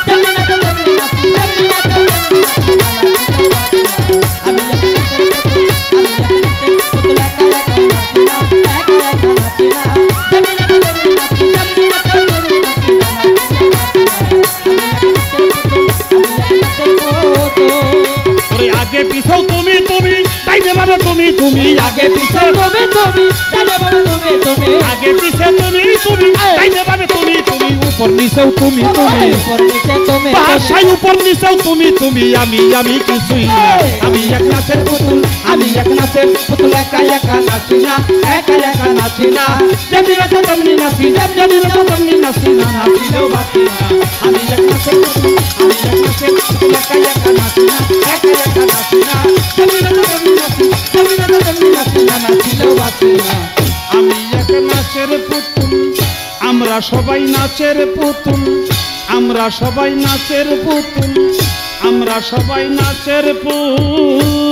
যেমনি নাচো তেমনি নাচি, যেমনি নাচো তেমনি নাচি, না নাচিলেও বাঁচি না। আমি এক নাচের পুতুল, আমি এক নাচের পুতুল, একা একা নাচি না, একা একা নাচি না, যেমনি নাচো তেমনি নাচি, যেমনি নাচো তেমনি নাচি, না নাচিলেও বাঁচি না। আমি এক নাচের পুতুল, আমি এক নাচের পুতুল। ওরে আগে পিছেও তুমি তুমি ডাইনে বামে তুমি তুমি, আগে পিছে তুমি তুমি, ডাইনে বামে তুমি তুমি, আগে পিছে তুমি তুমি ডাইনে বামে তুমি তুমি, উপর নিচেও তুমি তুমি, উপর নিচে তুমি ভাষায় উপর নিচেও তুমি তুমি। আমি কিছুই না, আমি এক নাচের পুতুল, আমি এক নাচের পুতুল, একা একা নাচি না, একা একা নাচি না, যেমনি নাচো তেমনি নাচি, যেমনি নাচো তেমনি নাচি, না নাচিলেও বাঁচি না। আমি এক নাচের পুতুল, আমি এক নাচের পুতুল, একা একা নাচি না, একা একা নাচি না, যেমনি নাচো তেমনি নাচি, যেমনি নাচো তেমনি নাচি, না নাচিলেও বাঁচি না। আমি এক নাচের পুতুল, আমরা সবাই নাচের পুতুল, আমরা সবাই নাচের পুতুল, আমরা সবাই নাচের পুতুল।